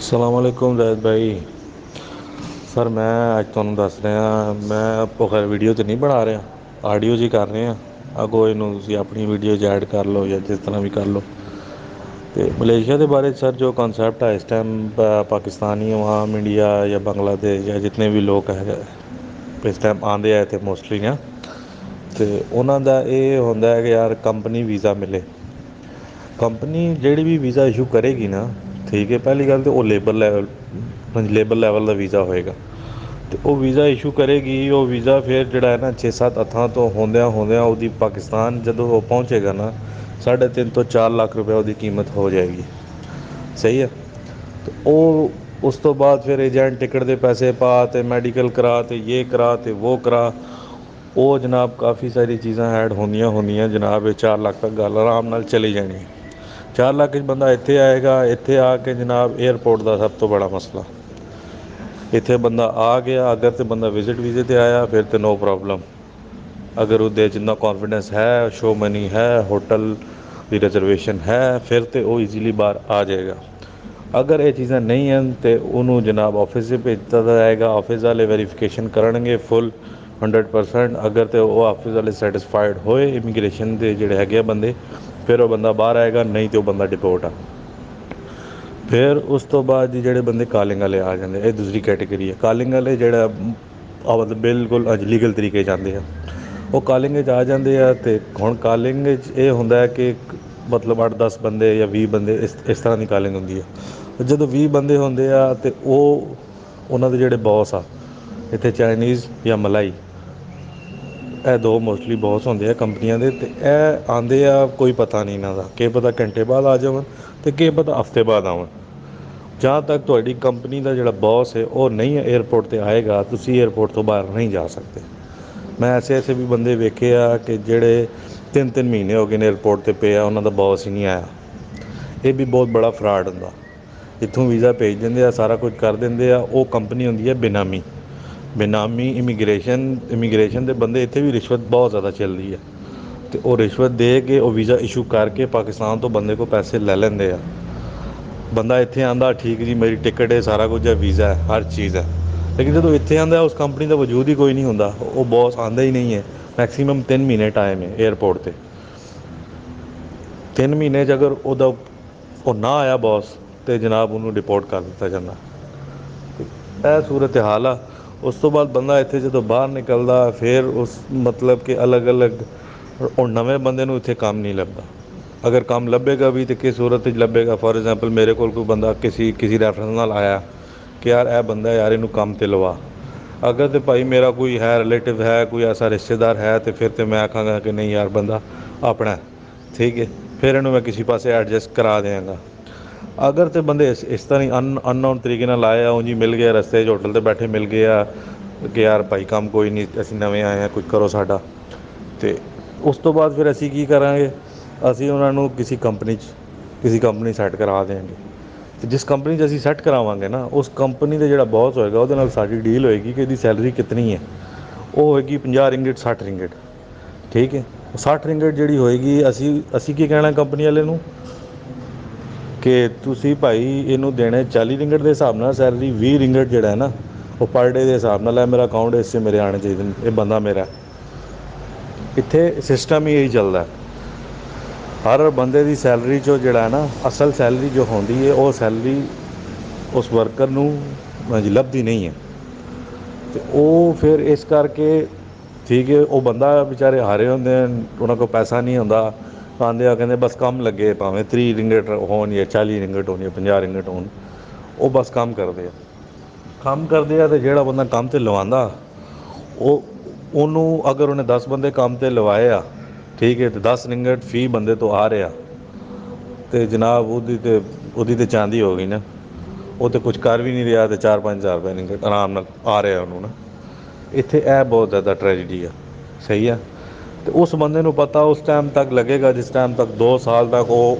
ਸਲਾਮੁਅਲੈकुम ਜ਼ਾਹਿਦ ਭਾਈ। Sir ਮੈਂ ਅੱਜ ਤੁਹਾਨੂੰ ਦੱਸ ਰਿਹਾ, ਮੈਂ ਖੈਰ ਵੀਡੀਓ ਤਾਂ ਨਹੀਂ ਬਣਾ ਰਿਹਾ, ਆਡੀਓ ਜੀ ਕਰ ਰਹੇ ਹਾਂ। ਅੱਗੋਂ ਇਹਨੂੰ ਤੁਸੀਂ ਆਪਣੀ ਵੀਡੀਓ 'ਚ ਐਡ ਕਰ ਲਓ ਜਾਂ ਜਿਸ ਤਰ੍ਹਾਂ ਵੀ ਕਰ ਲਓ। ਅਤੇ ਮਲੇਸ਼ੀਆ ਦੇ ਬਾਰੇ ਸਰ ਜੋ ਕੌਨਸੈਪਟ ਹੈ ਇਸ ਟਾਈਮ ਪਾਕਿਸਤਾਨੀ ਆਵਾਮ ਇੰਡੀਆ ਜਾਂ ਬੰਗਲਾਦੇਸ਼ ਜਾਂ ਜਿਤਨੇ ਵੀ ਲੋਕ ਹੈਗੇ ਇਸ ਟਾਈਮ ਆਉਂਦੇ ਆ ਇੱਥੇ ਮੋਸਟਲੀ ਨਾ, ਅਤੇ ਉਹਨਾਂ ਦਾ ਇਹ ਹੁੰਦਾ ਹੈ ਕਿ ਯਾਰ ਕੰਪਨੀ ਵੀਜ਼ਾ ਮਿਲੇ। ਕੰਪਨੀ ਜਿਹੜੀ ਵੀ ਵੀਜ਼ਾ ਇਸ਼ੂ ਕਰੇਗੀ ਨਾ, ਠੀਕ ਹੈ, ਪਹਿਲੀ ਗੱਲ ਤਾਂ ਉਹ ਲੇਬਰ ਲੈਵਲ ਦਾ ਵੀਜ਼ਾ ਹੋਏਗਾ। ਅਤੇ ਉਹ ਵੀਜ਼ਾ ਇਸ਼ੂ ਕਰੇਗੀ, ਉਹ ਵੀਜ਼ਾ ਫਿਰ ਜਿਹੜਾ ਹੈ ਨਾ 6-7 ਹੱਥਾਂ ਤੋਂ ਹੁੰਦਿਆਂ ਉਹਦੀ ਪਾਕਿਸਤਾਨ ਜਦੋਂ ਉਹ ਪਹੁੰਚੇਗਾ ਨਾ 3.5 ਤੋਂ 4 ਲੱਖ ਰੁਪਏ ਉਹਦੀ ਕੀਮਤ ਹੋ ਜਾਏਗੀ। ਸਹੀ ਹੈ। ਅਤੇ ਉਹ ਉਸ ਤੋਂ ਬਾਅਦ ਫਿਰ ਏਜੰਟ ਟਿਕਟ ਦੇ ਪੈਸੇ ਪਾ ਅਤੇ ਮੈਡੀਕਲ ਕਰਾ ਅਤੇ ਯੇ ਕਰਾ ਅਤੇ ਵੋ ਕਰਾ, ਉਹ ਜਨਾਬ ਕਾਫੀ ਸਾਰੀ ਚੀਜ਼ਾਂ ਐਡ ਹੁੰਦੀਆਂ ਜਨਾਬ। ਇਹ 4 ਲੱਖ ਤੱਕ ਗੱਲ ਆਰਾਮ ਨਾਲ ਚਲੀ ਜਾਣੀ। 4 ਲੱਖ 'ਚ ਬੰਦਾ ਇੱਥੇ ਆਏਗਾ। ਇੱਥੇ ਆ ਕੇ ਜਨਾਬ ਏਅਰਪੋਰਟ ਦਾ ਸਭ ਤੋਂ ਬੜਾ ਮਸਲਾ, ਇੱਥੇ ਬੰਦਾ ਆ ਗਿਆ ਅਗਰ ਤਾਂ ਬੰਦਾ ਵਿਜ਼ਿਟ ਵੀਜ਼ੇ 'ਤੇ ਆਇਆ ਫਿਰ ਤਾਂ ਨੋ ਪ੍ਰੋਬਲਮ। ਅਗਰ ਉਹਦੇ 'ਚ ਇੰਨਾ ਕੋਨਫੀਡੈਂਸ ਹੈ, ਸ਼ੋ ਮਨੀ ਹੈ, ਹੋਟਲ ਦੀ ਰਿਜ਼ਰਵੇਸ਼ਨ ਹੈ, ਫਿਰ ਤਾਂ ਉਹ ਈਜ਼ੀਲੀ ਬਾਹਰ ਆ ਜਾਏਗਾ। ਅਗਰ ਇਹ ਚੀਜ਼ਾਂ ਨਹੀਂ ਹਨ ਤਾਂ ਉਹਨੂੰ ਜਨਾਬ ਆਫਿਸ 'ਚ ਭੇਜਤਾ ਜਾਏਗਾ। ਆਫਿਸ ਵਾਲੇ ਵੈਰੀਫਿਕੇਸ਼ਨ ਕਰਨਗੇ ਫੁੱਲ 100%। ਅਗਰ ਤਾਂ ਉਹ ਆਫਿਸ ਵਾਲੇ ਸੈਟਿਸਫਾਈਡ ਹੋਏ ਇਮੀਗ੍ਰੇਸ਼ਨ ਦੇ ਜਿਹੜੇ ਹੈਗੇ ਆ ਬੰਦੇ, ਫਿਰ ਉਹ ਬੰਦਾ ਬਾਹਰ ਆਏਗਾ, ਨਹੀਂ ਤਾਂ ਉਹ ਬੰਦਾ ਡਿਪੋਰਟ ਆ। ਫਿਰ ਉਸ ਤੋਂ ਬਾਅਦ ਜੀ ਜਿਹੜੇ ਬੰਦੇ ਕਾਲਿੰਗ ਵਾਲੇ ਆ ਜਾਂਦੇ, ਇਹ ਦੂਸਰੀ ਕੈਟੇਗਰੀ ਹੈ। ਕਾਲਿੰਗ ਵਾਲੇ ਜਿਹੜਾ ਮਤਲਬ ਬਿਲਕੁਲ ਲੀਗਲ ਤਰੀਕੇ 'ਚ ਆਉਂਦੇ ਆ, ਉਹ ਕਾਲਿੰਗ 'ਚ ਆ ਜਾਂਦੇ ਆ। ਅਤੇ ਹੁਣ ਕਾਲਿੰਗ 'ਚ ਇਹ ਹੁੰਦਾ ਹੈ ਕਿ ਮਤਲਬ 8-10 ਬੰਦੇ ਜਾਂ 20 ਬੰਦੇ ਇਸ ਤਰ੍ਹਾਂ ਦੀ ਕਾਲਿੰਗ ਹੁੰਦੀ ਹੈ। ਜਦੋਂ 20 ਬੰਦੇ ਹੁੰਦੇ ਆ ਅਤੇ ਉਹ ਉਹਨਾਂ ਦੇ ਜਿਹੜੇ ਬੌਸ ਆ ਇੱਥੇ ਚਾਈਨੀਜ਼ ਜਾਂ ਮਲਾਈ, ਇਹ ਦੋ ਮੋਸਟਲੀ ਬੌਸ ਹੁੰਦੇ ਆ ਕੰਪਨੀਆਂ ਦੇ। ਅਤੇ ਇਹ ਆਉਂਦੇ ਆ, ਕੋਈ ਪਤਾ ਨਹੀਂ ਇਹਨਾਂ ਦਾ, ਕੀ ਪਤਾ ਘੰਟੇ ਬਾਅਦ ਆ ਜਾਵਣ ਅਤੇ ਕੀ ਪਤਾ ਹਫ਼ਤੇ ਬਾਅਦ ਆਉਣ। ਜਹਾਂ ਤੱਕ ਤੁਹਾਡੀ ਕੰਪਨੀ ਦਾ ਜਿਹੜਾ ਬੌਸ ਹੈ ਉਹ ਨਹੀਂ ਏਅਰਪੋਰਟ 'ਤੇ ਆਏਗਾ, ਤੁਸੀਂ ਏਅਰਪੋਰਟ ਤੋਂ ਬਾਹਰ ਨਹੀਂ ਜਾ ਸਕਦੇ। ਮੈਂ ਐਸੇ ਵੀ ਬੰਦੇ ਵੇਖੇ ਆ ਕਿ ਜਿਹੜੇ 3-3 ਮਹੀਨੇ ਹੋ ਗਏ ਨੇ ਏਅਰਪੋਰਟ 'ਤੇ ਪਏ ਆ, ਉਹਨਾਂ ਦਾ ਬੌਸ ਹੀ ਨਹੀਂ ਆਇਆ। ਇਹ ਵੀ ਬਹੁਤ ਬੜਾ ਫਰਾਡ ਹੁੰਦਾ। ਇੱਥੋਂ ਵੀਜ਼ਾ ਭੇਜ ਦਿੰਦੇ ਆ, ਸਾਰਾ ਕੁਝ ਕਰ ਦਿੰਦੇ ਆ, ਉਹ ਕੰਪਨੀ ਹੁੰਦੀ ਹੈ ਬੇਨਾਮੀ ਇਮੀਗ੍ਰੇਸ਼ਨ ਦੇ ਬੰਦੇ। ਇੱਥੇ ਵੀ ਰਿਸ਼ਵਤ ਬਹੁਤ ਜ਼ਿਆਦਾ ਚੱਲਦੀ ਹੈ ਅਤੇ ਉਹ ਰਿਸ਼ਵਤ ਦੇ ਕੇ ਉਹ ਵੀਜ਼ਾ ਇਸ਼ੂ ਕਰਕੇ ਪਾਕਿਸਤਾਨ ਤੋਂ ਬੰਦੇ ਕੋਲ ਪੈਸੇ ਲੈ ਲੈਂਦੇ ਆ। ਬੰਦਾ ਇੱਥੇ ਆਉਂਦਾ, ਠੀਕ ਜੀ ਮੇਰੀ ਟਿਕਟ ਹੈ, ਸਾਰਾ ਕੁਝ ਹੈ, ਵੀਜ਼ਾ ਹੈ, ਹਰ ਚੀਜ਼ ਹੈ, ਲੇਕਿਨ ਜਦੋਂ ਇੱਥੇ ਆਉਂਦਾ ਉਸ ਕੰਪਨੀ ਦਾ ਵਜੂਦ ਹੀ ਕੋਈ ਨਹੀਂ ਹੁੰਦਾ। ਉਹ ਬੌਸ ਆਉਂਦਾ ਹੀ ਨਹੀਂ ਹੈ। ਮੈਕਸੀਮਮ 3 ਮਹੀਨੇ ਟਾਈਮ ਹੈ ਏਅਰਪੋਰਟ 'ਤੇ। 3 ਮਹੀਨੇ 'ਚ ਅਗਰ ਉਹ ਨਾ ਆਇਆ ਬੌਸ, ਤਾਂ ਜਨਾਬ ਉਹਨੂੰ ਡਿਪੋਰਟ ਕਰ ਦਿੱਤਾ ਜਾਂਦਾ। ਇਹ ਸੂਰਤ ਹਾਲ ਆ। ਉਸ ਤੋਂ ਬਾਅਦ ਬੰਦਾ ਇੱਥੇ ਜਦੋਂ ਬਾਹਰ ਨਿਕਲਦਾ, ਫਿਰ ਉਸ ਮਤਲਬ ਕਿ ਅਲੱਗ-ਅਲੱਗ ਉਹ ਨਵੇਂ ਬੰਦੇ ਨੂੰ ਇੱਥੇ ਕੰਮ ਨਹੀਂ ਲੱਭਦਾ। ਅਗਰ ਕੰਮ ਲੱਭੇਗਾ ਵੀ ਤਾਂ ਕਿਸ ਸੂਰਤ 'ਚ ਲੱਭੇਗਾ। ਫੋਰ ਐਗਜ਼ਾਮਪਲ ਮੇਰੇ ਕੋਲ ਕੋਈ ਬੰਦਾ ਕਿਸੇ ਰੈਫਰੈਂਸ ਨਾਲ ਆਇਆ ਕਿ ਯਾਰ ਇਹ ਬੰਦਾ ਯਾਰ ਇਹਨੂੰ ਕੰਮ 'ਤੇ ਲਵਾ। ਅਗਰ ਤਾਂ ਭਾਈ ਮੇਰਾ ਕੋਈ ਹੈ ਰਿਲੇਟਿਵ ਹੈ, ਕੋਈ ਐਸਾ ਰਿਸ਼ਤੇਦਾਰ ਹੈ, ਤਾਂ ਫਿਰ ਤਾਂ ਮੈਂ ਆਖਾਂਗਾ ਕਿ ਨਹੀਂ ਯਾਰ ਬੰਦਾ ਆਪਣਾ, ਠੀਕ ਹੈ, ਫਿਰ ਇਹਨੂੰ ਮੈਂ ਕਿਸੇ ਪਾਸੇ ਐਡਜਸਟ ਕਰਾ ਦਿਆਂਗਾ। ਅਗਰ ਤਾਂ ਬੰਦੇ ਇਸ ਤਰ੍ਹਾਂ ਹੀ ਅਨਨੋਨ ਤਰੀਕੇ ਨਾਲ ਆਏ ਆ, ਉਂਝ ਹੀ ਮਿਲ ਗਏ ਰਸਤੇ 'ਚ, ਹੋਟਲ 'ਤੇ ਬੈਠੇ ਮਿਲ ਗਏ ਆ ਕਿ ਯਾਰ ਭਾਈ ਕੰਮ ਕੋਈ ਨਹੀਂ, ਅਸੀਂ ਨਵੇਂ ਆਏ ਹਾਂ, ਕੁਝ ਕਰੋ ਸਾਡਾ। ਅਤੇ ਉਸ ਤੋਂ ਬਾਅਦ ਫਿਰ ਅਸੀਂ ਕੀ ਕਰਾਂਗੇ, ਅਸੀਂ ਉਹਨਾਂ ਨੂੰ ਕਿਸੇ ਕੰਪਨੀ ਸੈੱਟ ਕਰਾ ਦਿਆਂਗੇ। ਅਤੇ ਜਿਸ ਕੰਪਨੀ 'ਚ ਅਸੀਂ ਸੈੱਟ ਕਰਾਵਾਂਗੇ ਨਾ, ਉਸ ਕੰਪਨੀ ਦਾ ਜਿਹੜਾ ਬੌਸ ਹੋਏਗਾ ਉਹਦੇ ਨਾਲ ਸਾਡੀ ਡੀਲ ਹੋਏਗੀ ਕਿ ਇਹਦੀ ਸੈਲਰੀ ਕਿਤਨੀ ਹੈ। ਉਹ ਹੋਏਗੀ 50 ਰਿੰਗਿਟ, 60 ਰਿੰਗਿਟ, ਠੀਕ ਹੈ। 60 ਰਿੰਗਿਟ ਜਿਹੜੀ ਹੋਏਗੀ, ਅਸੀਂ ਕੀ ਕਹਿਣਾ ਕੰਪਨੀ ਵਾਲੇ ਨੂੰ ਕਿ ਤੁਸੀਂ ਭਾਈ ਇਹਨੂੰ ਦੇਣੇ 40 ਰਿੰਗਿਟ ਦੇ ਹਿਸਾਬ ਨਾਲ ਸੈਲਰੀ, 20 ਰਿੰਗਿਟ ਜਿਹੜਾ ਹੈ ਨਾ ਉਹ ਪਰ ਡੇ ਦੇ ਹਿਸਾਬ ਨਾਲ ਹੈ। ਮੇਰਾ ਅਕਾਊਂਟ ਇਸ 'ਚ ਮੇਰੇ ਆਉਣੇ ਚਾਹੀਦੇ ਨੇ, ਇਹ ਬੰਦਾ ਮੇਰਾ। ਇੱਥੇ ਸਿਸਟਮ ਹੀ ਇਹੀ ਚੱਲਦਾ। ਹਰ ਬੰਦੇ ਦੀ ਸੈਲਰੀ 'ਚੋਂ ਜਿਹੜਾ ਹੈ ਨਾ, ਅਸਲ ਸੈਲਰੀ ਜੋ ਹੁੰਦੀ ਹੈ, ਉਹ ਸੈਲਰੀ ਉਸ ਵਰਕਰ ਨੂੰ ਲੱਭਦੀ ਨਹੀਂ ਹੈ। ਅਤੇ ਉਹ ਫਿਰ ਇਸ ਕਰਕੇ, ਠੀਕ ਹੈ, ਉਹ ਬੰਦਾ ਵਿਚਾਰੇ ਹਾਰੇ ਹੁੰਦੇ ਹਨ, ਉਹਨਾਂ ਕੋਲ ਪੈਸਾ ਨਹੀਂ ਹੁੰਦਾ। ਆਉਂਦੇ ਆ ਕਹਿੰਦੇ ਬਸ ਕੰਮ ਲੱਗੇ, ਭਾਵੇਂ 30 ਰਿੰਗਿਟ ਹੋਣ ਜਾਂ 40 ਰਿੰਗਿਟ ਹੋਣ ਜਾਂ 50 ਰਿੰਗਿਟ ਹੋਣ, ਉਹ ਬਸ ਕੰਮ ਕਰਦੇ ਆ। ਅਤੇ ਜਿਹੜਾ ਬੰਦਾ ਕੰਮ 'ਤੇ ਲਵਾਉਂਦਾ, ਉਹਨੂੰ ਅਗਰ ਉਹਨੇ 10 ਬੰਦੇ ਕੰਮ 'ਤੇ ਲਵਾਏ ਆ, ਠੀਕ ਹੈ, ਅਤੇ 10 ਰਿੰਗਿਟ ਫੀ ਬੰਦੇ ਤੋਂ ਆ ਰਿਹਾ, ਅਤੇ ਜਨਾਬ ਉਹਦੀ ਤਾਂ ਚਾਂਦੀ ਹੋ ਗਈ ਨਾ। ਉਹ ਤਾਂ ਕੁਛ ਕਰ ਵੀ ਨਹੀਂ ਰਿਹਾ, ਅਤੇ 4-5 ਹਜ਼ਾਰ ਰੁਪਏ ਰਿੰਗਿਟ ਆਰਾਮ ਨਾਲ ਆ ਰਿਹਾ ਉਹਨੂੰ ਨਾ। ਇੱਥੇ ਇਹ ਬਹੁਤ ਜ਼ਿਆਦਾ ਟਰੈਜਡੀ ਆ। ਸਹੀ ਆ। ਅਤੇ ਉਸ ਬੰਦੇ ਨੂੰ ਪਤਾ ਉਸ ਟਾਈਮ ਤੱਕ ਲੱਗੇਗਾ ਜਿਸ ਟਾਈਮ ਤੱਕ 2 ਸਾਲ ਤੱਕ ਉਹ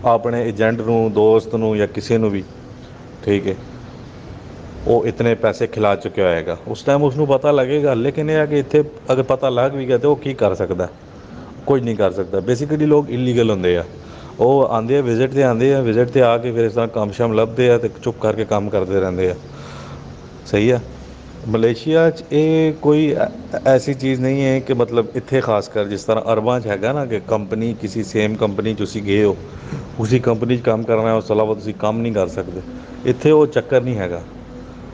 ਆਪਣੇ ਏਜੰਟ ਨੂੰ, ਦੋਸਤ ਨੂੰ ਜਾਂ ਕਿਸੇ ਨੂੰ ਵੀ, ਠੀਕ ਹੈ, ਉਹ ਇਤਨੇ ਪੈਸੇ ਖਿਲਾ ਚੁੱਕਿਆ ਹੋਏਗਾ। ਉਸ ਟਾਈਮ ਉਸਨੂੰ ਪਤਾ ਲੱਗੇਗਾ। ਲੇਕਿਨ ਇਹ ਹੈ ਕਿ ਇੱਥੇ ਅਗਰ ਪਤਾ ਲੱਗ ਵੀ ਗਿਆ ਤਾਂ ਉਹ ਕੀ ਕਰ ਸਕਦਾ, ਕੁਝ ਨਹੀਂ ਕਰ ਸਕਦਾ। ਬੇਸਿਕਲੀ ਲੋਕ ਇਲੀਗਲ ਹੁੰਦੇ ਆ। ਉਹ ਆਉਂਦੇ ਆ ਵਿਜ਼ਿਟ 'ਤੇ ਆਉਂਦੇ ਆ, ਵਿਜ਼ਿਟ 'ਤੇ ਆ ਕੇ ਫਿਰ ਇਸ ਤਰ੍ਹਾਂ ਕੰਮ ਸ਼ਮ ਲੱਭਦੇ ਆ ਅਤੇ ਚੁੱਪ ਕਰਕੇ ਕੰਮ ਕਰਦੇ ਰਹਿੰਦੇ ਆ। ਸਹੀ ਆ। ਮਲੇਸ਼ੀਆ 'ਚ ਇਹ ਕੋਈ ਐਸੀ ਚੀਜ਼ ਨਹੀਂ ਹੈ ਕਿ ਮਤਲਬ ਇੱਥੇ ਖਾਸ ਕਰ ਜਿਸ ਤਰ੍ਹਾਂ ਅਰਬਾਂ 'ਚ ਹੈਗਾ ਨਾ ਕਿ ਕੰਪਨੀ ਕਿਸੇ ਸੇਮ ਕੰਪਨੀ 'ਚ ਤੁਸੀਂ ਗਏ ਹੋ, ਉਸੀ ਕੰਪਨੀ 'ਚ ਕੰਮ ਕਰਨਾ ਉਸ ਤੋਂ ਇਲਾਵਾ ਤੁਸੀਂ ਕੰਮ ਨਹੀਂ ਕਰ ਸਕਦੇ। ਇੱਥੇ ਉਹ ਚੱਕਰ ਨਹੀਂ ਹੈਗਾ।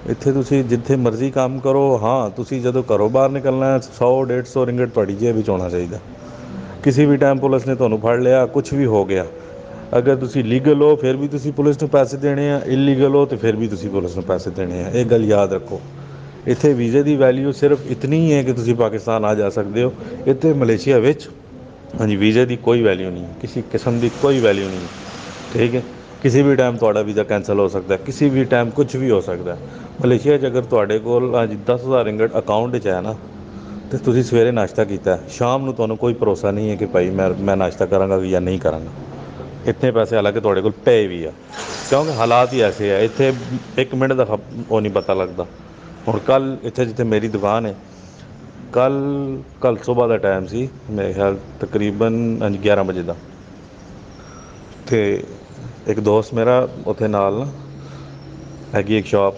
ਇੱਥੇ ਤੁਸੀਂ ਜਿੱਥੇ ਮਰਜ਼ੀ ਕੰਮ ਕਰੋ। ਹਾਂ, ਤੁਸੀਂ ਜਦੋਂ ਘਰੋਂ ਬਾਹਰ ਨਿਕਲਣਾ 100 150 ਰਿੰਗਟ ਤੁਹਾਡੀ ਜੇਬ ਵਿੱਚ ਹੋਣਾ ਚਾਹੀਦਾ। ਕਿਸੇ ਵੀ ਟਾਈਮ ਪੁਲਿਸ ਨੇ ਤੁਹਾਨੂੰ ਫੜ ਲਿਆ, ਕੁਛ ਵੀ ਹੋ ਗਿਆ, ਅਗਰ ਤੁਸੀਂ ਲੀਗਲ ਹੋ ਫਿਰ ਵੀ ਤੁਸੀਂ ਪੁਲਿਸ ਨੂੰ ਪੈਸੇ ਦੇਣੇ ਆ, ਇਲੀਗਲ ਹੋ ਤਾਂ ਫਿਰ ਵੀ ਤੁਸੀਂ ਪੁਲਿਸ ਨੂੰ ਪੈਸੇ ਦੇਣੇ ਆ। ਇਹ ਗੱਲ ਯਾਦ ਰੱਖੋ। ਇੱਥੇ ਵੀਜ਼ੇ ਦੀ ਵੈਲਿਊ ਸਿਰਫ ਇਤਨੀ ਹੀ ਹੈ ਕਿ ਤੁਸੀਂ ਪਾਕਿਸਤਾਨ ਆ ਜਾ ਸਕਦੇ ਹੋ। ਇੱਥੇ ਮਲੇਸ਼ੀਆ ਵਿੱਚ ਹਾਂਜੀ ਵੀਜ਼ੇ ਦੀ ਕੋਈ ਵੈਲਿਊ ਨਹੀਂ, ਕਿਸੇ ਕਿਸਮ ਦੀ ਕੋਈ ਵੈਲਿਊ ਨਹੀਂ। ਠੀਕ ਹੈ। ਕਿਸੇ ਵੀ ਟਾਈਮ ਤੁਹਾਡਾ ਵੀਜ਼ਾ ਕੈਂਸਲ ਹੋ ਸਕਦਾ, ਕਿਸੇ ਵੀ ਟਾਈਮ ਕੁਛ ਵੀ ਹੋ ਸਕਦਾ। ਮਲੇਸ਼ੀਆ 'ਚ ਅਗਰ ਤੁਹਾਡੇ ਕੋਲ ਅੱਜ 10,000 ਰਿੰਗਟ ਅਕਾਊਂਟ 'ਚ ਹੈ ਨਾ, ਅਤੇ ਤੁਸੀਂ ਸਵੇਰੇ ਨਾਸ਼ਤਾ ਕੀਤਾ, ਸ਼ਾਮ ਨੂੰ ਤੁਹਾਨੂੰ ਕੋਈ ਭਰੋਸਾ ਨਹੀਂ ਹੈ ਕਿ ਭਾਈ ਮੈਂ ਨਾਸ਼ਤਾ ਕਰਾਂਗਾ ਵੀ ਜਾਂ ਨਹੀਂ ਕਰਾਂਗਾ। ਇੱਥੇ ਪੈਸੇ ਹਾਲਾਂਕਿ ਤੁਹਾਡੇ ਕੋਲ ਪਏ ਵੀ ਆ, ਕਿਉਂਕਿ ਹਾਲਾਤ ਹੀ ਐਸੇ ਆ ਇੱਥੇ। 1 ਮਿੰਟ ਦਾ ਉਹ ਨਹੀਂ ਪਤਾ ਲੱਗਦਾ। ਹੁਣ ਕੱਲ੍ਹ ਇੱਥੇ ਜਿੱਥੇ ਮੇਰੀ ਦੁਕਾਨ ਹੈ, ਕੱਲ੍ਹ ਸੁਬਾਹ ਦਾ ਟਾਈਮ ਸੀ ਮੇਰੇ ਖਿਆਲ ਤਕਰੀਬਨ 11 ਵਜੇ ਦਾ। ਅਤੇ ਇੱਕ ਦੋਸਤ ਮੇਰਾ ਉੱਥੇ ਨਾਲ ਨਾ ਹੈਗੀ ਇੱਕ ਸ਼ੋਪ,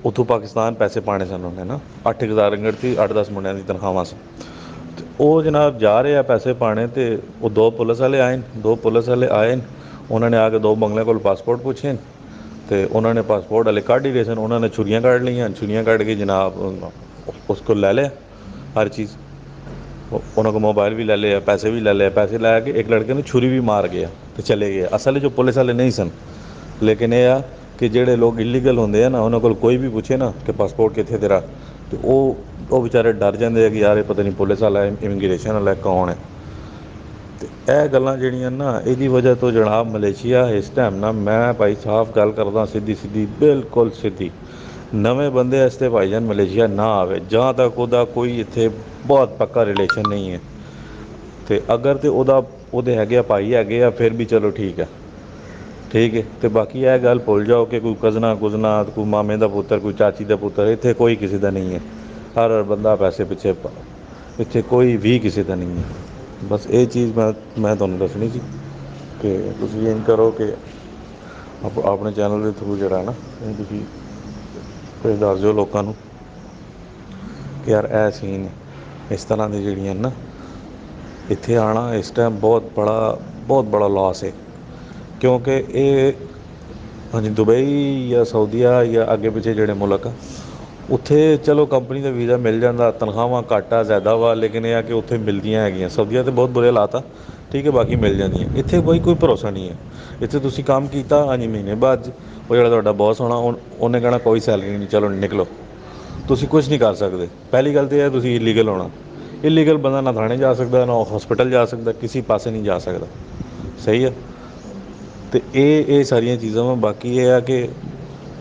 ਉੱਥੋਂ ਪਾਕਿਸਤਾਨ ਪੈਸੇ ਪਾਉਣੇ ਸਨ ਉਹਨੇ ਨਾ। 8,000 ਰਿੰਗਟ ਸੀ, 8-10 ਮੁੰਡਿਆਂ ਦੀ ਤਨਖਾਹਾਂ ਸੀ। ਅਤੇ ਉਹ ਜਨਾਬ ਜਾ ਰਹੇ ਆ ਪੈਸੇ ਪਾਉਣੇ, ਅਤੇ ਉਹ ਦੋ ਪੁਲਿਸ ਵਾਲੇ ਆਏ ਨੇ, ਦੋ ਪੁਲਿਸ ਵਾਲੇ ਆਏ ਨੇ। ਉਹਨਾਂ ਨੇ ਆ ਕੇ ਦੋ ਬੰਗਲਿਆਂ ਕੋਲ ਪਾਸਪੋਰਟ ਪੁੱਛੇ ਅਤੇ ਉਹਨਾਂ ਨੇ ਪਾਸਪੋਰਟ ਵਾਲੇ ਕੱਢ ਹੀ ਰਹੇ ਸਨ। ਉਹਨਾਂ ਨੇ ਛੁਰੀਆਂ ਕੱਢ ਲਈਆਂ, ਛੁਰੀਆਂ ਕੱਢ ਕੇ ਜਨਾਬ ਉਸ ਕੋਲ ਲੈ ਲਿਆ ਹਰ ਚੀਜ਼। ਉਹਨਾਂ ਕੋਲ ਮੋਬਾਇਲ ਵੀ ਲੈ ਲਿਆ, ਪੈਸੇ ਵੀ ਲੈ ਲਿਆ। ਪੈਸੇ ਲੈ ਕੇ ਇੱਕ ਲੜਕੇ ਨੂੰ ਛੁਰੀ ਵੀ ਮਾਰ ਗਿਆ ਅਤੇ ਚਲੇ ਗਏ। ਅਸਲ 'ਚ ਪੁਲਿਸ ਵਾਲੇ ਨਹੀਂ ਸਨ, ਲੇਕਿਨ ਇਹ ਆ ਕਿ ਜਿਹੜੇ ਲੋਕ ਇਲੀਗਲ ਹੁੰਦੇ ਆ ਨਾ, ਉਹਨਾਂ ਕੋਲ ਕੋਈ ਵੀ ਪੁੱਛੇ ਨਾ ਕਿ ਪਾਸਪੋਰਟ ਕਿੱਥੇ ਤੇਰਾ, ਅਤੇ ਉਹ ਵਿਚਾਰੇ ਡਰ ਜਾਂਦੇ ਆ ਕਿ ਯਾਰ ਇਹ ਪਤਾ ਨਹੀਂ ਪੁਲਿਸ ਵਾਲਾ ਇਮੀਗ੍ਰੇਸ਼ਨ ਵਾਲਾ ਕੌਣ ਹੈ। ਅਤੇ ਇਹ ਗੱਲਾਂ ਜਿਹੜੀਆਂ ਨਾ, ਇਹਦੀ ਵਜ੍ਹਾ ਤੋਂ ਜਨਾਬ ਮਲੇਸ਼ੀਆ ਇਸ ਟਾਈਮ ਨਾ, ਮੈਂ ਭਾਈ ਸਾਫ਼ ਗੱਲ ਕਰਦਾ ਸਿੱਧੀ ਸਿੱਧੀ ਬਿਲਕੁਲ ਸਿੱਧੀ, ਨਵੇਂ ਬੰਦੇ ਵਾਸਤੇ ਭਾਈਜਾਨ ਮਲੇਸ਼ੀਆ ਨਾ ਆਵੇ ਜਾਂ ਤੱਕ ਉਹਦਾ ਕੋਈ ਇੱਥੇ ਬਹੁਤ ਪੱਕਾ ਰਿਲੇਸ਼ਨ ਨਹੀਂ ਹੈ। ਅਤੇ ਅਗਰ ਤਾਂ ਉਹਦੇ ਹੈਗੇ ਆ ਭਾਈ ਹੈਗੇ ਆ ਫਿਰ ਵੀ ਚਲੋ ਠੀਕ ਆ। ਠੀਕ ਹੈ। ਅਤੇ ਬਾਕੀ ਇਹ ਗੱਲ ਭੁੱਲ ਜਾਓ ਕਿ ਕੋਈ ਕਜ਼ਨਾ ਕੁਜ਼ਨਾ, ਕੋਈ ਮਾਮੇ ਦਾ ਪੁੱਤਰ, ਕੋਈ ਚਾਚੀ ਦਾ ਪੁੱਤਰ, ਇੱਥੇ ਕੋਈ ਕਿਸੇ ਦਾ ਨਹੀਂ ਹੈ। ਹਰ ਬੰਦਾ ਪੈਸੇ ਪਿੱਛੇ, ਇੱਥੇ ਕੋਈ ਵੀ ਕਿਸੇ ਦਾ ਨਹੀਂ ਹੈ। ਬਸ ਇਹ ਚੀਜ਼ ਮੈਂ ਤੁਹਾਨੂੰ ਦੱਸਣੀ ਸੀ ਕਿ ਤੁਸੀਂ ਇੰਝ ਕਰੋ ਕਿ ਆਪਣੇ ਚੈਨਲ ਦੇ ਥਰੂ ਜਿਹੜਾ ਨਾ ਤੁਸੀਂ ਕੁਝ ਦੱਸ ਦਿਓ ਲੋਕਾਂ ਨੂੰ ਕਿ ਯਾਰ ਇਹ ਸੀਨ ਇਸ ਤਰ੍ਹਾਂ ਦੀ ਜਿਹੜੀਆਂ ਨਾ, ਇੱਥੇ ਆਉਣਾ ਇਸ ਟਾਈਮ ਬਹੁਤ ਬੜਾ ਲੋਸ ਹੈ। ਕਿਉਂਕਿ ਇਹ ਹਾਂਜੀ ਦੁਬਈ ਜਾਂ ਸਾਊਦੀਆ ਜਾਂ ਅੱਗੇ ਪਿੱਛੇ ਜਿਹੜੇ ਮੁਲਕ ਆ, ਉੱਥੇ ਚਲੋ ਕੰਪਨੀ ਦਾ ਵੀਜ਼ਾ ਮਿਲ ਜਾਂਦਾ, ਤਨਖਾਹਾਂ ਘੱਟ ਆ ਜ਼ਿਆਦਾ ਵਾ, ਲੇਕਿਨ ਇਹ ਆ ਕਿ ਉੱਥੇ ਮਿਲਦੀਆਂ ਹੈਗੀਆਂ। ਸਾਊਦੀਆ 'ਤੇ ਬਹੁਤ ਬੁਰੇ ਹਾਲਾਤ ਆ, ਠੀਕ ਹੈ, ਬਾਕੀ ਮਿਲ ਜਾਂਦੀਆਂ। ਇੱਥੇ ਕੋਈ ਭਰੋਸਾ ਨਹੀਂ ਹੈ। ਇੱਥੇ ਤੁਸੀਂ ਕੰਮ ਕੀਤਾ, ਹਾਂਜੀ ਮਹੀਨੇ ਬਾਅਦ ਉਹ ਜਿਹੜਾ ਤੁਹਾਡਾ ਬੌਸ ਹੋਣਾ ਉਹਨੇ ਕਹਿਣਾ ਕੋਈ ਸੈਲਰੀ ਨਹੀਂ, ਚਲੋ ਨਿਕਲੋ। ਤੁਸੀਂ ਕੁਛ ਨਹੀਂ ਕਰ ਸਕਦੇ। ਪਹਿਲੀ ਗੱਲ ਤਾਂ ਇਹ ਤੁਸੀਂ ਇਲੀਗਲ ਹੋਣਾ, ਇਲੀਗਲ ਬੰਦਾ ਨਾ ਥਾਣੇ ਜਾ ਸਕਦਾ, ਨਾ ਹੋਸਪਿਟਲ ਜਾ ਸਕਦਾ, ਕਿਸੇ ਪਾਸੇ ਨਹੀਂ ਜਾ ਸਕਦਾ। ਸਹੀ ਹੈ। ਅਤੇ ਇਹ ਸਾਰੀਆਂ ਚੀਜ਼ਾਂ ਵਾ। ਬਾਕੀ ਇਹ ਆ ਕਿ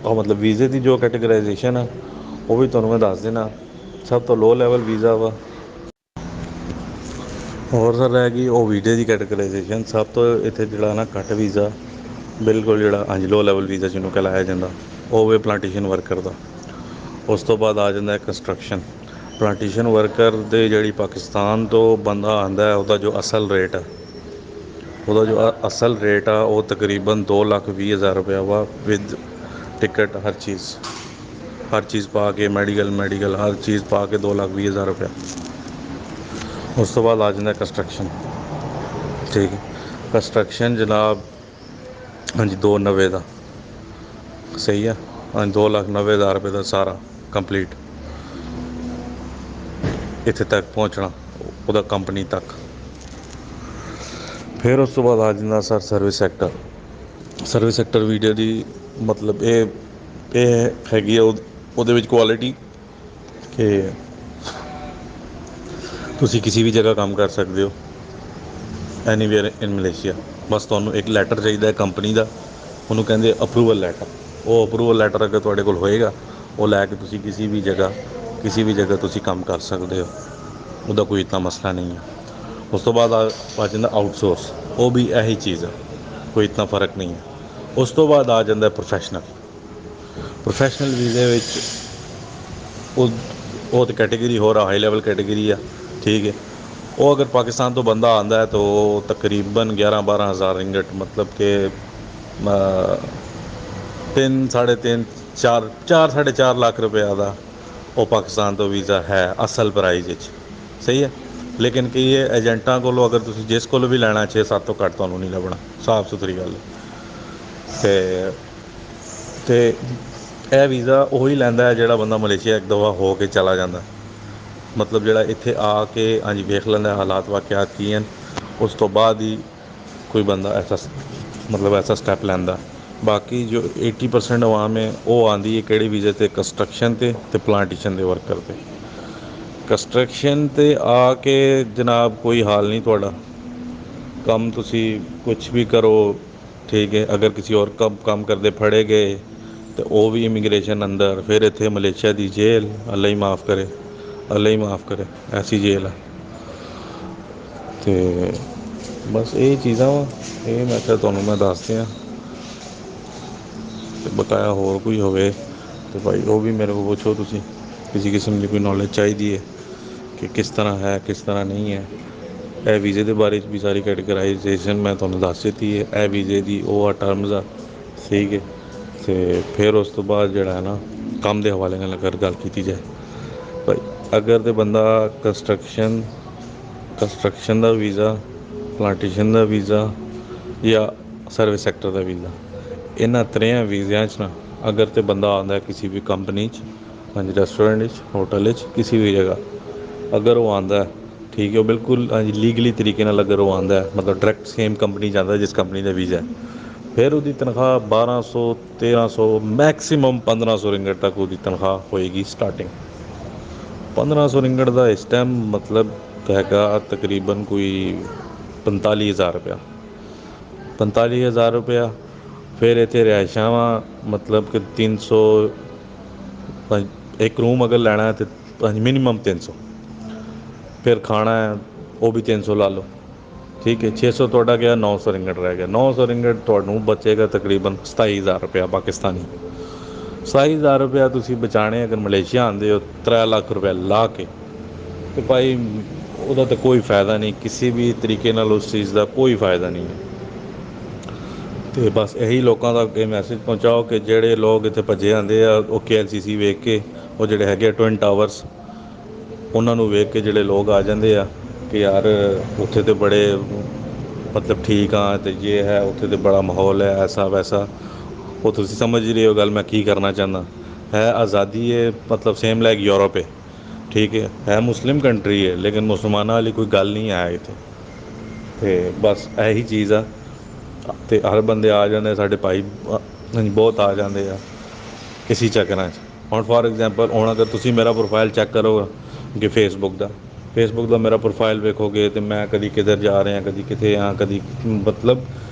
ਉਹ ਮਤਲਬ ਵੀਜ਼ੇ ਦੀ ਜੋ ਕੈਟੇਗਰਾਈਜੇਸ਼ਨ ਆ, ਉਹ ਵੀ ਤੁਹਾਨੂੰ ਮੈਂ ਦੱਸ ਦੇਣਾ। ਸਭ ਤੋਂ ਲੋਅ ਲੈਵਲ ਵੀਜ਼ਾ ਵਾ। ਹੋਰ ਸਰ ਰਹਿ ਗਈ ਉਹ ਵੀਜ਼ੇ ਦੀ ਕੈਟਾਗਰਾਈਜੇਸ਼ਨ। ਸਭ ਤੋਂ ਇੱਥੇ ਜਿਹੜਾ ਨਾ ਘੱਟ ਵੀਜ਼ਾ, ਬਿਲਕੁਲ ਜਿਹੜਾ ਹਾਂਜੀ ਲੋਅ ਲੈਵਲ ਵੀਜ਼ਾ ਜਿਹਨੂੰ ਕਹਿਲਾਇਆ ਜਾਂਦਾ, ਉਹ ਵੇ ਪਲਾਂਟੇਸ਼ਨ ਵਰਕਰ ਦਾ। ਉਸ ਤੋਂ ਬਾਅਦ ਆ ਜਾਂਦਾ ਕੰਸਟਰਕਸ਼ਨ। ਪਲਾਂਟੇਸ਼ਨ ਵਰਕਰ ਦੇ ਜਿਹੜੀ ਪਾਕਿਸਤਾਨ ਤੋਂ ਬੰਦਾ ਆਉਂਦਾ, ਉਹਦਾ ਜੋ ਅਸਲ ਰੇਟ ਆ, ਉਹ ਤਕਰੀਬਨ 2,20,000 ਰੁਪਇਆ ਵਾ, ਵਿਦ ਟਿਕਟ ਹਰ ਚੀਜ਼ ਪਾ ਕੇ, ਮੈਡੀਕਲ ਹਰ ਚੀਜ਼ ਪਾ ਕੇ 2,20,000 ਰੁਪਇਆ। ਉਸ ਤੋਂ ਬਾਅਦ ਆ ਜਾਂਦਾ ਕੰਸਟਰਕਸ਼ਨ। ਠੀਕ ਹੈ। ਕੰਸਟਰਕਸ਼ਨ ਜਨਾਬ ਹਾਂਜੀ 2,90,000 ਦਾ। ਸਹੀ ਆ। ਹਾਂਜੀ 2,90,000 ਰੁਪਏ ਦਾ ਸਾਰਾ ਕੰਪਲੀਟ ਇੱਥੇ ਤੱਕ ਪਹੁੰਚਣਾ, ਉਹਦਾ ਕੰਪਨੀ ਤੱਕ। ਫਿਰ ਉਸ ਤੋਂ ਬਾਅਦ ਆ ਜਾਂਦਾ ਸਰ ਸਰਵਿਸ ਸੈਕਟਰ ਵੀਡੀਓ ਦੀ ਮਤਲਬ ਇਹ ਹੈਗੀ ਆ ਉਹਦੇ ਵਿੱਚ ਕੁਆਲਿਟੀ ਕਿ ਤੁਸੀਂ ਕਿਸੇ ਵੀ ਜਗ੍ਹਾ ਕੰਮ ਕਰ ਸਕਦੇ ਹੋ, ਐਨੀਵੇਅਰ ਇਨ ਮਲੇਸ਼ੀਆ। ਬਸ ਤੁਹਾਨੂੰ ਇੱਕ ਲੈਟਰ ਚਾਹੀਦਾ ਕੰਪਨੀ ਦਾ, ਉਹਨੂੰ ਕਹਿੰਦੇ ਅਪਰੂਵਲ ਲੈਟਰ। ਉਹ ਅਪਰੂਵਲ ਲੈਟਰ ਅਗਰ ਤੁਹਾਡੇ ਕੋਲ ਹੋਏਗਾ, ਉਹ ਲੈ ਕੇ ਤੁਸੀਂ ਕਿਸੇ ਵੀ ਜਗ੍ਹਾ ਤੁਸੀਂ ਕੰਮ ਕਰ ਸਕਦੇ ਹੋ। ਉਹਦਾ ਕੋਈ ਇਤਨਾ ਮਸਲਾ ਨਹੀਂ ਹੈ। ਉਸ ਤੋਂ ਬਾਅਦ ਆ ਜਾਂਦਾ ਆਊਟਸੋਰਸ, ਉਹ ਵੀ ਇਹੀ ਚੀਜ਼ ਆ, ਕੋਈ ਇਤਨਾ ਫਰਕ ਨਹੀਂ ਹੈ। ਉਸ ਤੋਂ ਬਾਅਦ ਆ ਜਾਂਦਾ ਪ੍ਰੋਫੈਸ਼ਨਲ ਵੀਜ਼ੇ ਵਿੱਚ ਉਹ ਤਾਂ ਕੈਟੇਗਰੀ ਹੋਰ ਆ, ਹਾਈ ਲੈਵਲ ਕੈਟੇਗਰੀ ਆ। ਠੀਕ ਹੈ। ਉਹ ਅਗਰ ਪਾਕਿਸਤਾਨ ਤੋਂ ਬੰਦਾ ਆਉਂਦਾ ਹੈ ਤਾਂ ਉਹ ਤਕਰੀਬਨ 11-12 ਹਜ਼ਾਰ ਰਿੰਗਟ, ਮਤਲਬ ਕਿ 3 ਸਾਢੇ 3 4 ਸਾਢੇ 4 ਲੱਖ ਰੁਪਇਆ ਦਾ ਉਹ ਪਾਕਿਸਤਾਨ ਤੋਂ ਵੀਜ਼ਾ ਹੈ ਅਸਲ ਪ੍ਰਾਈਜ਼ ਵਿੱਚ। ਸਹੀ ਹੈ। ਲੇਕਿਨ ਕੀ ਇਹ ਏਜੰਟਾਂ ਕੋਲੋਂ ਅਗਰ ਤੁਸੀਂ ਜਿਸ ਕੋਲੋਂ ਵੀ ਲੈਣਾ 6-7 ਤੋਂ ਘੱਟ ਤੁਹਾਨੂੰ ਨਹੀਂ ਲੱਭਣਾ, ਸਾਫ ਸੁਥਰੀ ਗੱਲ। ਅਤੇ ਇਹ ਵੀਜ਼ਾ ਉਹੀ ਲੈਂਦਾ ਹੈ ਜਿਹੜਾ ਬੰਦਾ ਮਲੇਸ਼ੀਆ ਇੱਕ ਦਫਾ ਹੋ ਕੇ ਚਲਾ ਜਾਂਦਾ, ਮਤਲਬ ਜਿਹੜਾ ਇੱਥੇ ਆ ਕੇ ਹਾਂਜੀ ਵੇਖ ਲੈਂਦਾ ਹਾਲਾਤ ਵਾਕਿਆਤ ਕੀ ਹਨ, ਉਸ ਤੋਂ ਬਾਅਦ ਹੀ ਕੋਈ ਬੰਦਾ ਐਸਾ ਮਤਲਬ ਐਸਾ ਸਟੈਪ ਲੈਂਦਾ। ਬਾਕੀ ਜੋ 80% ਅਵਾਮ ਹੈ ਉਹ ਆਉਂਦੀ ਹੈ ਕਿਹੜੇ ਵੀਜ਼ੇ 'ਤੇ, ਕੰਸਟਰਕਸ਼ਨ 'ਤੇ ਪਲਾਂਟੇਸ਼ਨ ਦੇ ਵਰਕਰ 'ਤੇ। ਕੰਸਟਰਕਸ਼ਨ 'ਤੇ ਆ ਕੇ ਜਨਾਬ ਕੋਈ ਹਾਲ ਨਹੀਂ ਤੁਹਾਡਾ, ਕੰਮ ਤੁਸੀਂ ਕੁਛ ਵੀ ਕਰੋ ਠੀਕ ਹੈ। ਅਗਰ ਕਿਸੇ ਹੋਰ ਕੰਮ ਕਰਦੇ ਫੜੇ ਗਏ ਤਾਂ ਉਹ ਵੀ ਇਮੀਗ੍ਰੇਸ਼ਨ ਅੰਦਰ, ਫਿਰ ਇੱਥੇ ਮਲੇਸ਼ੀਆ ਦੀ ਜੇਲ੍ਹ, ਅੱਲਾ ਹੀ ਮਾफ़ ਕਰੇ, ਅੱਲਾ ਹੀ ਮਾफ़ ਕਰੇ, ਐਸੀ ਜੇਲ੍ਹ ਹੈ। ਅਤੇ ਬਸ ਇਹ ਚੀਜ਼ਾਂ ਵਾ, ਇਹ ਮੈਂ ਕਿਹਾ ਤੁਹਾਨੂੰ ਮੈਂ ਦੱਸ ਦਿਆਂ। ਅਤੇ ਬਕਾਇਆ ਹੋਰ ਕੋਈ ਹੋਵੇ ਤਾਂ ਭਾਈ ਉਹ ਵੀ ਮੇਰੇ ਕੋਲ ਪੁੱਛੋ ਤੁਸੀਂ, ਕਿਸੇ ਕਿਸਮ ਦੀ ਕੋਈ ਨੌਲੇਜ ਚਾਹੀਦੀ ਹੈ ਕਿ ਕਿਸ ਤਰ੍ਹਾਂ ਹੈ ਕਿਸ ਤਰ੍ਹਾਂ ਨਹੀਂ ਹੈ। ਇਹ ਵੀਜ਼ੇ ਦੇ ਬਾਰੇ 'ਚ ਵੀ ਸਾਰੀ ਕੈਟੇਗਰਾਈਜੇਸ਼ਨ ਮੈਂ ਤੁਹਾਨੂੰ ਦੱਸ ਦਿੱਤੀ ਹੈ। ਇਹ ਵੀਜ਼ੇ ਦੀ ਉਹ ਆ ਟਰਮਜ਼ ਆ, ਠੀਕ ਹੈ। ਅਤੇ ਫਿਰ ਉਸ ਤੋਂ ਬਾਅਦ ਜਿਹੜਾ ਹੈ ਨਾ ਕੰਮ ਦੇ ਹਵਾਲੇ ਨਾਲ ਅਗਰ ਗੱਲ ਕੀਤੀ ਜਾਏ ਭਾਈ, ਅਗਰ ਤਾਂ ਬੰਦਾ ਕੰਸਟਰਕਸ਼ਨ ਦਾ ਵੀਜ਼ਾ, ਪਲਾਂਟੇਸ਼ਨ ਦਾ ਵੀਜ਼ਾ ਜਾਂ ਸਰਵਿਸ ਸੈਕਟਰ ਦਾ ਵੀਜ਼ਾ, ਇਹਨਾਂ ਤਿੰਨਾਂ ਵੀਜ਼ਿਆਂ 'ਚ ਨਾ ਅਗਰ ਤਾਂ ਬੰਦਾ ਆਉਂਦਾ ਕਿਸੇ ਵੀ ਕੰਪਨੀ 'ਚ, ਹਾਂਜੀ ਰੈਸਟੋਰੈਂਟ 'ਚ, ਹੋਟਲ 'ਚ, ਕਿਸੇ ਵੀ ਜਗ੍ਹਾ ਅਗਰ ਉਹ ਆਉਂਦਾ ਠੀਕ ਹੈ, ਉਹ ਬਿਲਕੁਲ ਹਾਂਜੀ ਲੀਗਲੀ ਤਰੀਕੇ ਨਾਲ ਅਗਰ ਉਹ ਆਉਂਦਾ ਮਤਲਬ ਡਾਇਰੈਕਟ ਸੇਮ ਕੰਪਨੀ ਜਾਂਦਾ ਜਿਸ ਕੰਪਨੀ ਦਾ ਵੀਜ਼ਾ, ਫਿਰ ਉਹਦੀ ਤਨਖਾਹ 1200, 1300, ਮੈਕਸੀਮਮ 1500 ਰਿੰਗਟ ਤੱਕ ਉਹਦੀ ਤਨਖਾਹ ਹੋਏਗੀ ਸਟਾਰਟਿੰਗ। 1500 ਰਿੰਗਟ ਦਾ ਇਸ ਟਾਈਮ ਮਤਲਬ ਹੈਗਾ ਤਕਰੀਬਨ ਕੋਈ 45,000 ਰੁਪਇਆ, 45,000 ਰੁਪਇਆ। ਫਿਰ ਇੱਥੇ ਰਿਹਾਇਸ਼ਾਂ ਵਾ ਮਤਲਬ ਕਿ 300, ਇੱਕ ਰੂਮ ਅਗਰ ਲੈਣਾ ਤਾਂ ਮਿਨੀਮਮ 300, ਫਿਰ ਖਾਣਾ ਹੈ ਉਹ ਵੀ 300 ਲਾ ਲਓ, ਠੀਕ ਹੈ। 600 ਤੁਹਾਡਾ ਗਿਆ, 900 ਰਿੰਗਟ ਰਹਿ ਗਿਆ। 900 ਰਿੰਗਟ ਤੁਹਾਨੂੰ ਬਚੇਗਾ ਤਕਰੀਬਨ 27,000 ਰੁਪਇਆ ਪਾਕਿਸਤਾਨੀ। 27,000 ਰੁਪਇਆ ਤੁਸੀਂ ਬਚਾਉਣੇ ਅਗਰ ਮਲੇਸ਼ੀਆ ਆਉਂਦੇ ਹੋ 3 ਲੱਖ ਰੁਪਇਆ ਲਾ ਕੇ, ਅਤੇ ਭਾਈ ਉਹਦਾ ਤਾਂ ਕੋਈ ਫਾਇਦਾ ਨਹੀਂ, ਕਿਸੇ ਵੀ ਤਰੀਕੇ ਨਾਲ ਉਸ ਚੀਜ਼ ਦਾ ਕੋਈ ਫਾਇਦਾ ਨਹੀਂ ਹੈ। ਅਤੇ ਬਸ ਇਹੀ ਲੋਕਾਂ ਦਾ ਅੱਗੇ ਮੈਸੇਜ ਪਹੁੰਚਾਓ ਕਿ ਜਿਹੜੇ ਲੋਕ ਇੱਥੇ ਭੱਜੇ ਆਉਂਦੇ ਆ ਉਹ KLCC ਵੇਖ ਕੇ, ਉਹ ਜਿਹੜੇ ਹੈਗੇ ਆ ਟਵਿਨ ਟਾਵਰਸ, ਉਹਨਾਂ ਨੂੰ ਵੇਖ ਕੇ ਜਿਹੜੇ ਲੋਕ ਆ ਜਾਂਦੇ ਆ ਕਿ ਯਾਰ ਉੱਥੇ ਤਾਂ ਬੜੇ ਮਤਲਬ ਠੀਕ ਆ, ਅਤੇ ਜੇ ਹੈ ਉੱਥੇ ਤਾਂ ਬੜਾ ਮਾਹੌਲ ਹੈ ਐਸਾ ਵੈਸਾ। ਉਹ ਤੁਸੀਂ ਸਮਝ ਰਹੇ ਹੋ ਗੱਲ ਮੈਂ ਕੀ ਕਰਨਾ ਚਾਹੁੰਦਾ। ਹੈ ਆਜ਼ਾਦੀ ਹੈ ਮਤਲਬ ਸੇਮ ਲਾਈਕ ਯੂਰਪ ਹੈ, ਠੀਕ ਹੈ ਮੁਸਲਿਮ ਕੰਟਰੀ ਹੈ ਲੇਕਿਨ ਮੁਸਲਮਾਨਾਂ ਵਾਲੀ ਕੋਈ ਗੱਲ ਨਹੀਂ ਹੈ ਇੱਥੇ। ਅਤੇ ਬਸ ਇਹੀ ਚੀਜ਼ ਆ। ਅਤੇ ਹਰ ਬੰਦੇ ਆ ਜਾਂਦੇ ਸਾਡੇ ਭਾਈ, ਬਹੁਤ ਆ ਜਾਂਦੇ ਆ ਕਿਸੇ ਚੱਕਰਾਂ 'ਚ। ਹੁਣ ਫੋਰ ਐਗਜ਼ਾਮਪਲ ਹੁਣ ਅਗਰ ਤੁਸੀਂ ਮੇਰਾ ਪ੍ਰੋਫਾਈਲ ਚੈੱਕ ਕਰੋਗੇ ਫੇਸਬੁੱਕ ਦਾ ਮੇਰਾ ਪ੍ਰੋਫਾਈਲ ਵੇਖੋਗੇ ਅਤੇ ਮੈਂ ਕਦੀ ਕਿਧਰ ਜਾ ਰਿਹਾ, ਕਦੀ ਕਿਤੇ ਹਾਂ, ਕਦੀ ਮਤਲਬ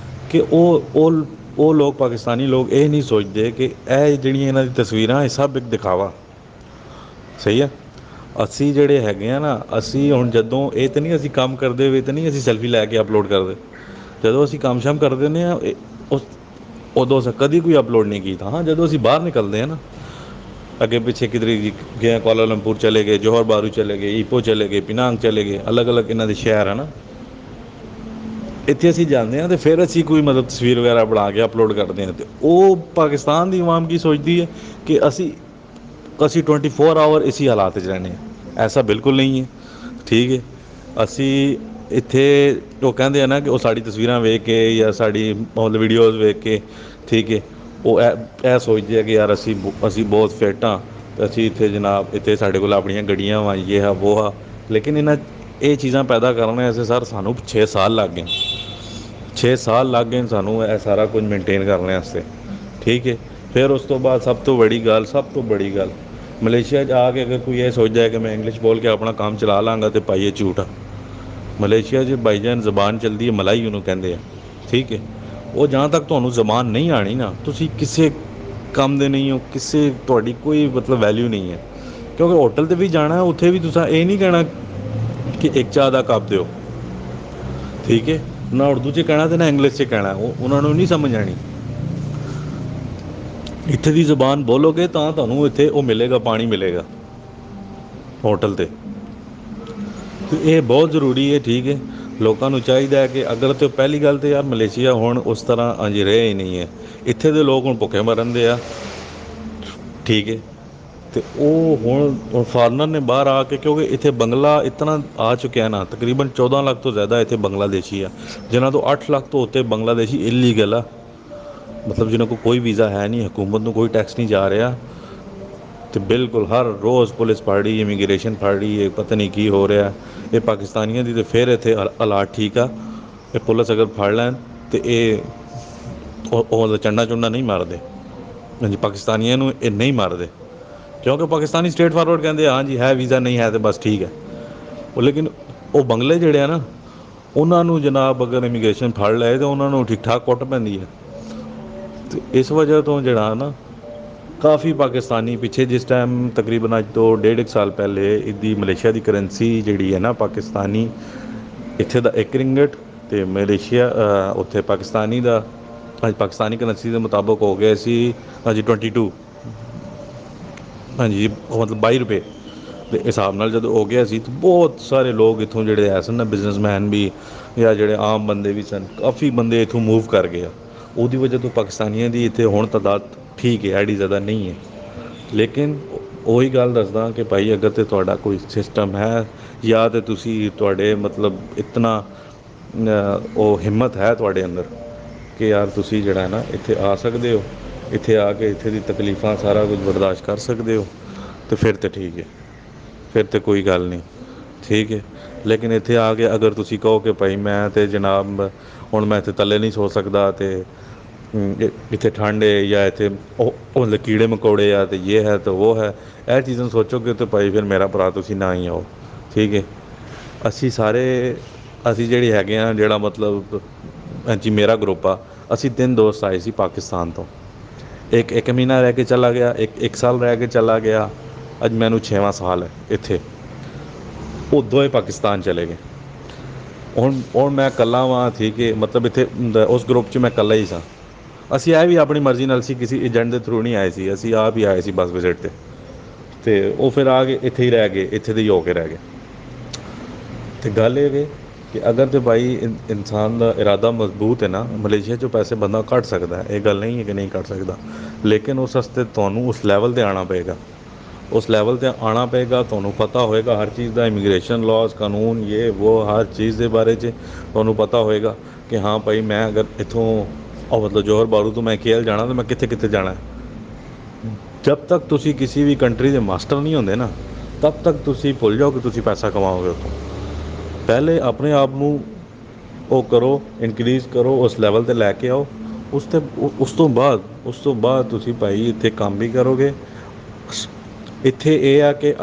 ਕਿ ਉਹ ਲੋਕ ਪਾਕਿਸਤਾਨੀ ਲੋਕ ਇਹ ਨਹੀਂ ਸੋਚਦੇ ਕਿ ਇਹ ਜਿਹੜੀਆਂ ਇਹਨਾਂ ਦੀ ਤਸਵੀਰਾਂ ਇਹ ਸਭ ਇੱਕ ਦਿਖਾਵਾ। ਸਹੀ ਹੈ। ਅਸੀਂ ਜਿਹੜੇ ਹੈਗੇ ਆ ਨਾ, ਅਸੀਂ ਹੁਣ ਜਦੋਂ ਇਹ ਤਾਂ ਨਹੀਂ ਅਸੀਂ ਕੰਮ ਕਰਦੇ ਹੋਏ ਤਾਂ ਨਹੀਂ ਅਸੀਂ ਸੈਲਫੀ ਲੈ ਕੇ ਅਪਲੋਡ ਕਰਦੇ, ਜਦੋਂ ਅਸੀਂ ਕੰਮ ਸ਼ਮ ਕਰਦੇ ਹੁੰਦੇ ਹਾਂ ਉਦੋਂ ਅਸੀਂ ਕਦੀ ਕੋਈ ਅਪਲੋਡ ਨਹੀਂ ਕੀਤਾ। ਹਾਂ ਜਦੋਂ ਅਸੀਂ ਬਾਹਰ ਨਿਕਲਦੇ ਹਾਂ ਨਾ, ਅੱਗੇ ਪਿੱਛੇ ਕਿਧਰ ਗਏ, ਕੁਆਲਾਲੰਪੁਰ ਚਲੇ ਗਏ, ਜੋਹਰ ਬਾਰੂ ਚਲੇ ਗਏ, ਈਪੋ ਚਲੇ ਗਏ, ਪਿਨਾਂਗ ਚਲੇ ਗਏ, ਅਲੱਗ ਅਲੱਗ ਇਹਨਾਂ ਦੇ ਸ਼ਹਿਰ ਹੈ ਨਾ, ਇੱਥੇ ਅਸੀਂ ਜਾਂਦੇ ਹਾਂ ਅਤੇ ਫਿਰ ਅਸੀਂ ਕੋਈ ਮਤਲਬ ਤਸਵੀਰ ਵਗੈਰਾ ਬਣਾ ਕੇ ਅਪਲੋਡ ਕਰਦੇ ਹਾਂ। ਅਤੇ ਉਹ ਪਾਕਿਸਤਾਨ ਦੀ ਆਵਾਮ ਕੀ ਸੋਚਦੀ ਹੈ ਕਿ ਅਸੀਂ 24 ਆਵਰ ਇਸੀ ਹਾਲਾਤ 'ਚ ਰਹਿੰਦੇ ਹਾਂ। ਐਸਾ ਬਿਲਕੁਲ ਨਹੀਂ ਹੈ, ਠੀਕ ਹੈ। ਅਸੀਂ ਇੱਥੇ ਉਹ ਕਹਿੰਦੇ ਆ ਨਾ ਕਿ ਉਹ ਸਾਡੀ ਤਸਵੀਰਾਂ ਵੇਖ ਕੇ ਜਾਂ ਸਾਡੀ ਮਤਲਬ ਵੀਡੀਓਜ਼ ਵੇਖ ਕੇ, ਠੀਕ ਹੈ, ਉਹ ਇਹ ਸੋਚਦੇ ਆ ਕਿ ਯਾਰ ਅਸੀਂ ਬਹੁਤ ਫਿੱਟ ਹਾਂ ਅਤੇ ਅਸੀਂ ਇੱਥੇ ਜਨਾਬ ਇੱਥੇ ਸਾਡੇ ਕੋਲ ਆਪਣੀਆਂ ਗੱਡੀਆਂ ਵਾ, ਯੇ ਹੈ ਵੋ ਹੈ। ਲੇਕਿਨ ਇਹ ਚੀਜ਼ਾਂ ਪੈਦਾ ਕਰਨ ਵਾਸਤੇ ਸਰ ਸਾਨੂੰ 6 ਸਾਲ ਲੱਗ ਗਏ, 6 ਸਾਲ ਲੱਗ ਗਏ ਸਾਨੂੰ ਇਹ ਸਾਰਾ ਕੁਝ ਮੇਨਟੇਨ ਕਰਨ ਵਾਸਤੇ, ਠੀਕ ਹੈ। ਫਿਰ ਉਸ ਤੋਂ ਬਾਅਦ ਸਭ ਤੋਂ ਬੜੀ ਗੱਲ ਮਲੇਸ਼ੀਆ 'ਚ ਆ ਕੇ ਅਗਰ ਕੋਈ ਇਹ ਸੋਚਦਾ ਹੈ ਕਿ ਮੈਂ ਇੰਗਲਿਸ਼ ਬੋਲ ਕੇ ਆਪਣਾ ਕੰਮ ਚਲਾ ਲਾਂਗਾ ਤਾਂ ਭਾਈ ਇਹ ਝੂਠ ਆ। ਮਲੇਸ਼ੀਆ 'ਚ ਬਾਈਜਾਨ ਜ਼ਬਾਨ ਚੱਲਦੀ ਹੈ, ਮਲਾਈ ਉਹਨੂੰ ਕਹਿੰਦੇ ਆ, ਠੀਕ ਹੈ। ਉਹ ਜਦੋਂ ਤੱਕ ਤੁਹਾਨੂੰ ਜ਼ਬਾਨ ਨਹੀਂ ਆਉਣੀ ਨਾ, ਤੁਸੀਂ ਕਿਸੇ ਕੰਮ ਦੇ ਨਹੀਂ ਹੋ, ਤੁਹਾਡੀ ਕੋਈ ਮਤਲਬ ਵੈਲਿਊ ਨਹੀਂ ਹੈ। ਕਿਉਂਕਿ ਹੋਟਲ 'ਤੇ ਵੀ ਜਾਣਾ, ਉੱਥੇ ਵੀ ਤੁਸੀਂ ਇਹ ਨਹੀਂ ਕਹਿਣਾ ਕਿ ਇੱਕ ਚਾਹ ਦਾ ਕੱਪ ਦਿਓ, ਠੀਕ ਹੈ। ਨਾ ਉਰਦੂ 'ਚ ਕਹਿਣਾ ਅਤੇ ਨਾ ਇੰਗਲਿਸ਼ 'ਚ ਕਹਿਣਾ, ਉਹਨਾਂ ਨੂੰ ਨਹੀਂ ਸਮਝ ਆਉਣੀ। ਇੱਥੇ ਦੀ ਜ਼ਬਾਨ ਬੋਲੋਗੇ ਤਾਂ ਤੁਹਾਨੂੰ ਇੱਥੇ ਉਹ ਮਿਲੇਗਾ, ਪਾਣੀ ਮਿਲੇਗਾ ਹੋਟਲ 'ਤੇ। ਤੇ ਇਹ ਬਹੁਤ ਜ਼ਰੂਰੀ ਹੈ। ਠੀਕ ਹੈ, ਲੋਕਾਂ ਨੂੰ ਚਾਹੀਦਾ ਹੈ ਕਿ ਅਗਰ ਤਾਂ ਪਹਿਲੀ ਗੱਲ ਤਾਂ ਯਾਰ ਮਲੇਸ਼ੀਆ ਹੁਣ ਉਸ ਤਰ੍ਹਾਂ ਅਜੇ ਰਿਹਾ ਹੀ ਨਹੀਂ ਹੈ। ਇੱਥੇ ਦੇ ਲੋਕ ਹੁਣ ਭੁੱਖੇ ਮਰਨ ਦੇ ਆ। ਠੀਕ ਹੈ, ਅਤੇ ਉਹ ਹੁਣ ਫਾਰਨਰ ਨੇ ਬਾਹਰ ਆ ਕੇ, ਕਿਉਂਕਿ ਇੱਥੇ ਬੰਗਲਾ ਇਤਨਾ ਆ ਚੁੱਕਿਆ ਨਾ, ਤਕਰੀਬਨ 14 ਲੱਖ ਤੋਂ ਜ਼ਿਆਦਾ ਇੱਥੇ ਬੰਗਲਾਦੇਸ਼ੀ ਆ, ਜਿਨ੍ਹਾਂ ਤੋਂ 8 ਲੱਖ ਤੋਂ ਉੱਤੇ ਬੰਗਲਾਦੇਸ਼ੀ ਇਲੀਗਲ ਆ। ਮਤਲਬ ਜਿਹਨਾਂ ਕੋਲ ਕੋਈ ਵੀਜ਼ਾ ਹੈ ਨਹੀਂ, ਹਕੂਮਤ ਨੂੰ ਕੋਈ ਟੈਕਸ ਨਹੀਂ ਜਾ ਰਿਹਾ। ਅਤੇ ਬਿਲਕੁਲ ਹਰ ਰੋਜ਼ ਪੁਲਿਸ ਫੜ ਰਹੀ, ਇਮੀਗ੍ਰੇਸ਼ਨ ਫੜ ਰਹੀ ਹੈ, ਪਤਾ ਨਹੀਂ ਕੀ ਹੋ ਰਿਹਾ। ਇਹ ਪਾਕਿਸਤਾਨੀਆਂ ਦੀ ਤਾਂ ਫਿਰ ਇੱਥੇ ਹਾਲਾਤ ਠੀਕ ਆ। ਇਹ ਪੁਲਿਸ ਅਗਰ ਫੜ ਲੈਣ ਤਾਂ ਇਹ ਉਹ ਚੰਡਾ ਚੁੰਡਾ ਨਹੀਂ ਮਾਰਦੇ। ਹਾਂਜੀ, ਪਾਕਿਸਤਾਨੀਆਂ ਨੂੰ ਇਹ ਨਹੀਂ ਮਾਰਦੇ, ਕਿਉਂਕਿ ਪਾਕਿਸਤਾਨੀ ਸਟੇਟ ਫਾਰਵਰਡ ਕਹਿੰਦੇ ਹਾਂਜੀ ਹੈ ਵੀਜ਼ਾ, ਨਹੀਂ ਹੈ ਤਾਂ ਬਸ ਠੀਕ ਹੈ। ਉਹ ਲੇਕਿਨ ਉਹ ਬੰਗਲੇ ਜਿਹੜੇ ਆ ਨਾ, ਉਹਨਾਂ ਨੂੰ ਜਨਾਬ ਅਗਰ ਇਮੀਗ੍ਰੇਸ਼ਨ ਫੜ ਲਏ ਤਾਂ ਉਹਨਾਂ ਨੂੰ ਠੀਕ ਠਾਕ ਕੁੱਟ ਪੈਂਦੀ ਹੈ। ਅਤੇ ਇਸ ਵਜ੍ਹਾ ਤੋਂ ਜਿਹੜਾ ਨਾ ਕਾਫੀ ਪਾਕਿਸਤਾਨੀ ਪਿੱਛੇ, ਜਿਸ ਟਾਈਮ ਤਕਰੀਬਨ ਅੱਜ ਤੋਂ 1.5 ਸਾਲ ਪਹਿਲੇ ਇਹਦੀ ਮਲੇਸ਼ੀਆ ਦੀ ਕਰੰਸੀ ਜਿਹੜੀ ਹੈ ਨਾ ਪਾਕਿਸਤਾਨੀ, ਇੱਥੇ ਦਾ 1 ਰਿੰਗਟ ਅਤੇ ਮਲੇਸ਼ੀਆ ਉੱਥੇ ਪਾਕਿਸਤਾਨੀ ਦਾ, ਹਾਂਜੀ ਪਾਕਿਸਤਾਨੀ ਕਰੰਸੀ ਦੇ ਮੁਤਾਬਕ ਹੋ ਗਿਆ ਸੀ ਹਾਂਜੀ 22, ਹਾਂਜੀ ਉਹ ਮਤਲਬ 22 ਰੁਪਏ ਦੇ ਹਿਸਾਬ ਨਾਲ ਜਦੋਂ ਹੋ ਗਿਆ ਸੀ, ਤਾਂ ਬਹੁਤ ਸਾਰੇ ਲੋਕ ਇੱਥੋਂ ਜਿਹੜੇ ਹੈ ਸਨ ਨਾ, ਬਿਜ਼ਨਸਮੈਨ ਵੀ ਜਾਂ ਜਿਹੜੇ ਆਮ ਬੰਦੇ ਵੀ ਸਨ, ਕਾਫੀ ਬੰਦੇ ਇੱਥੋਂ ਮੂਵ ਕਰ ਗਏ ਆ। ਉਹਦੀ ਵਜ੍ਹਾ ਤੋਂ ਪਾਕਿਸਤਾਨੀਆਂ ਦੀ ਇੱਥੇ ਹੁਣ ਤਾਦਾਦ ਠੀਕ ਹੈ, ਐਡੀ ਜ਼ਿਆਦਾ ਨਹੀਂ ਹੈ। ਲੇਕਿਨ ਉਹੀ ਗੱਲ ਦੱਸਦਾ ਕਿ ਭਾਈ ਅਗਰ ਤਾਂ ਤੁਹਾਡਾ ਕੋਈ ਸਿਸਟਮ ਹੈ, ਜਾਂ ਤਾਂ ਤੁਸੀਂ ਤੁਹਾਡੇ ਮਤਲਬ ਇਤਨਾ ਉਹ ਹਿੰਮਤ ਹੈ ਤੁਹਾਡੇ ਅੰਦਰ ਕਿ ਯਾਰ ਤੁਸੀਂ ਜਿਹੜਾ ਹੈ ਨਾ ਇੱਥੇ ਆ ਸਕਦੇ ਹੋ, ਇੱਥੇ ਆ ਕੇ ਇੱਥੇ ਦੀ ਤਕਲੀਫਾਂ ਸਾਰਾ ਕੁਝ ਬਰਦਾਸ਼ਤ ਕਰ ਸਕਦੇ ਹੋ, ਅਤੇ ਫਿਰ ਤਾਂ ਠੀਕ ਹੈ, ਫਿਰ ਤਾਂ ਕੋਈ ਗੱਲ ਨਹੀਂ। ਠੀਕ ਹੈ, ਲੇਕਿਨ ਇੱਥੇ ਆ ਕੇ ਅਗਰ ਤੁਸੀਂ ਕਹੋ ਕਿ ਭਾਈ ਮੈਂ ਤਾਂ ਜਨਾਬ ਹੁਣ ਮੈਂ ਇੱਥੇ ਥੱਲੇ ਨਹੀਂ ਸੋ ਸਕਦਾ, ਅਤੇ ਇੱਥੇ ਠੰਡ ਹੈ, ਜਾਂ ਇੱਥੇ ਉਹ ਕੀੜੇ ਮਕੌੜੇ ਆ, ਅਤੇ ਇਹ ਹੈ ਅਤੇ ਉਹ ਹੈ, ਇਹ ਚੀਜ਼ਾਂ ਸੋਚੋਗੇ ਤਾਂ ਭਾਈ ਫਿਰ ਮੇਰਾ ਭਰਾ ਤੁਸੀਂ ਨਾ ਹੀ ਆਓ। ਠੀਕ ਹੈ, ਅਸੀਂ ਜਿਹੜੇ ਹੈਗੇ ਹਾਂ, ਜਿਹੜਾ ਮਤਲਬ ਜੀ ਮੇਰਾ ਗਰੁੱਪ ਆ, ਅਸੀਂ 3 ਦੋਸਤ ਆਏ ਸੀ ਪਾਕਿਸਤਾਨ ਤੋਂ। ਇੱਕ ਮਹੀਨਾ ਰਹਿ ਕੇ ਚਲਾ ਗਿਆ, ਇੱਕ ਸਾਲ ਰਹਿ ਕੇ ਚਲਾ ਗਿਆ, ਅੱਜ ਮੈਨੂੰ 6ਵਾਂ ਸਾਲ ਹੈ ਇੱਥੇ। ਉਹ ਦੋਵੇਂ ਪਾਕਿਸਤਾਨ ਚਲੇ ਗਏ। ਹੁਣ ਮੈਂ ਇਕੱਲਾ ਵਾਂ। ਠੀਕ ਹੈ, ਮਤਲਬ ਇੱਥੇ ਉਸ ਗਰੁੱਪ 'ਚ ਮੈਂ ਇਕੱਲਾ ਹੀ ਸਾਂ। ਅਸੀਂ ਆਏ ਵੀ ਆਪਣੀ ਮਰਜ਼ੀ ਨਾਲ ਸੀ, ਕਿਸੇ ਏਜੰਟ ਦੇ ਥਰੂ ਨਹੀਂ ਆਏ ਸੀ, ਅਸੀਂ ਆਪ ਹੀ ਆਏ ਸੀ ਬਸ ਵਿਜ਼ਿਟ 'ਤੇ। ਅਤੇ ਉਹ ਫਿਰ ਆ ਕੇ ਇੱਥੇ ਹੀ ਰਹਿ ਗਏ, ਇੱਥੇ ਦੇ ਹੀ ਹੋ ਕੇ ਰਹਿ ਗਏ। ਅਤੇ ਗੱਲ ਇਹ ਵੇ ਕਿ ਅਗਰ ਤਾਂ ਭਾਈ ਇਨਸਾਨ ਦਾ ਇਰਾਦਾ ਮਜ਼ਬੂਤ ਹੈ ਨਾ, ਮਲੇਸ਼ੀਆ 'ਚੋਂ ਪੈਸੇ ਬੰਦਾ ਕੱਢ ਸਕਦਾ, ਇਹ ਗੱਲ ਨਹੀਂ ਹੈ ਕਿ ਨਹੀਂ ਕੱਢ ਸਕਦਾ। ਲੇਕਿਨ ਉਸ ਵਾਸਤੇ ਤੁਹਾਨੂੰ ਉਸ ਲੈਵਲ 'ਤੇ ਆਉਣਾ ਪਏਗਾ, ਉਸ ਲੈਵਲ 'ਤੇ ਆਉਣਾ ਪਏਗਾ। ਤੁਹਾਨੂੰ ਪਤਾ ਹੋਏਗਾ ਹਰ ਚੀਜ਼ ਦਾ, ਇਮੀਗ੍ਰੇਸ਼ਨ ਲਾਜ਼, ਕਾਨੂੰਨ, ਇਹ ਉਹ ਹਰ ਚੀਜ਼ ਦੇ ਬਾਰੇ 'ਚ ਤੁਹਾਨੂੰ ਪਤਾ ਹੋਏਗਾ ਕਿ ਹਾਂ ਭਾਈ ਮੈਂ ਅਗਰ ਇੱਥੋਂ ਮਤਲਬ ਜੋਹਰ ਬਾਰੂ ਤੋਂ ਮੈਂ KL ਜਾਣਾ, ਤਾਂ ਮੈਂ ਕਿੱਥੇ ਕਿੱਥੇ ਜਾਣਾ। ਜਦ ਤੱਕ ਤੁਸੀਂ ਕਿਸੇ ਵੀ ਕੰਟਰੀ ਦੇ ਮਾਸਟਰ ਨਹੀਂ ਹੁੰਦੇ ਨਾ, ਤਬ ਤੱਕ ਤੁਸੀਂ ਭੁੱਲ ਜਾਓ ਕਿ ਤੁਸੀਂ ਪੈਸਾ ਕਮਾਓਗੇ ਉੱਥੋਂ। ਪਹਿਲੇ ਆਪਣੇ ਆਪ ਨੂੰ ਉਹ ਕਰੋ, ਇਨਕਰੀਜ਼ ਕਰੋ, ਉਸ ਲੈਵਲ 'ਤੇ ਲੈ ਕੇ ਆਓ। ਉਸ ਤੋਂ ਬਾਅਦ ਤੁਸੀਂ ਭਾਈ ਇੱਥੇ ਕੰਮ ਵੀ ਕਰੋਗੇ। ਇੱਥੇ ਇਹ ਆ ਕਿ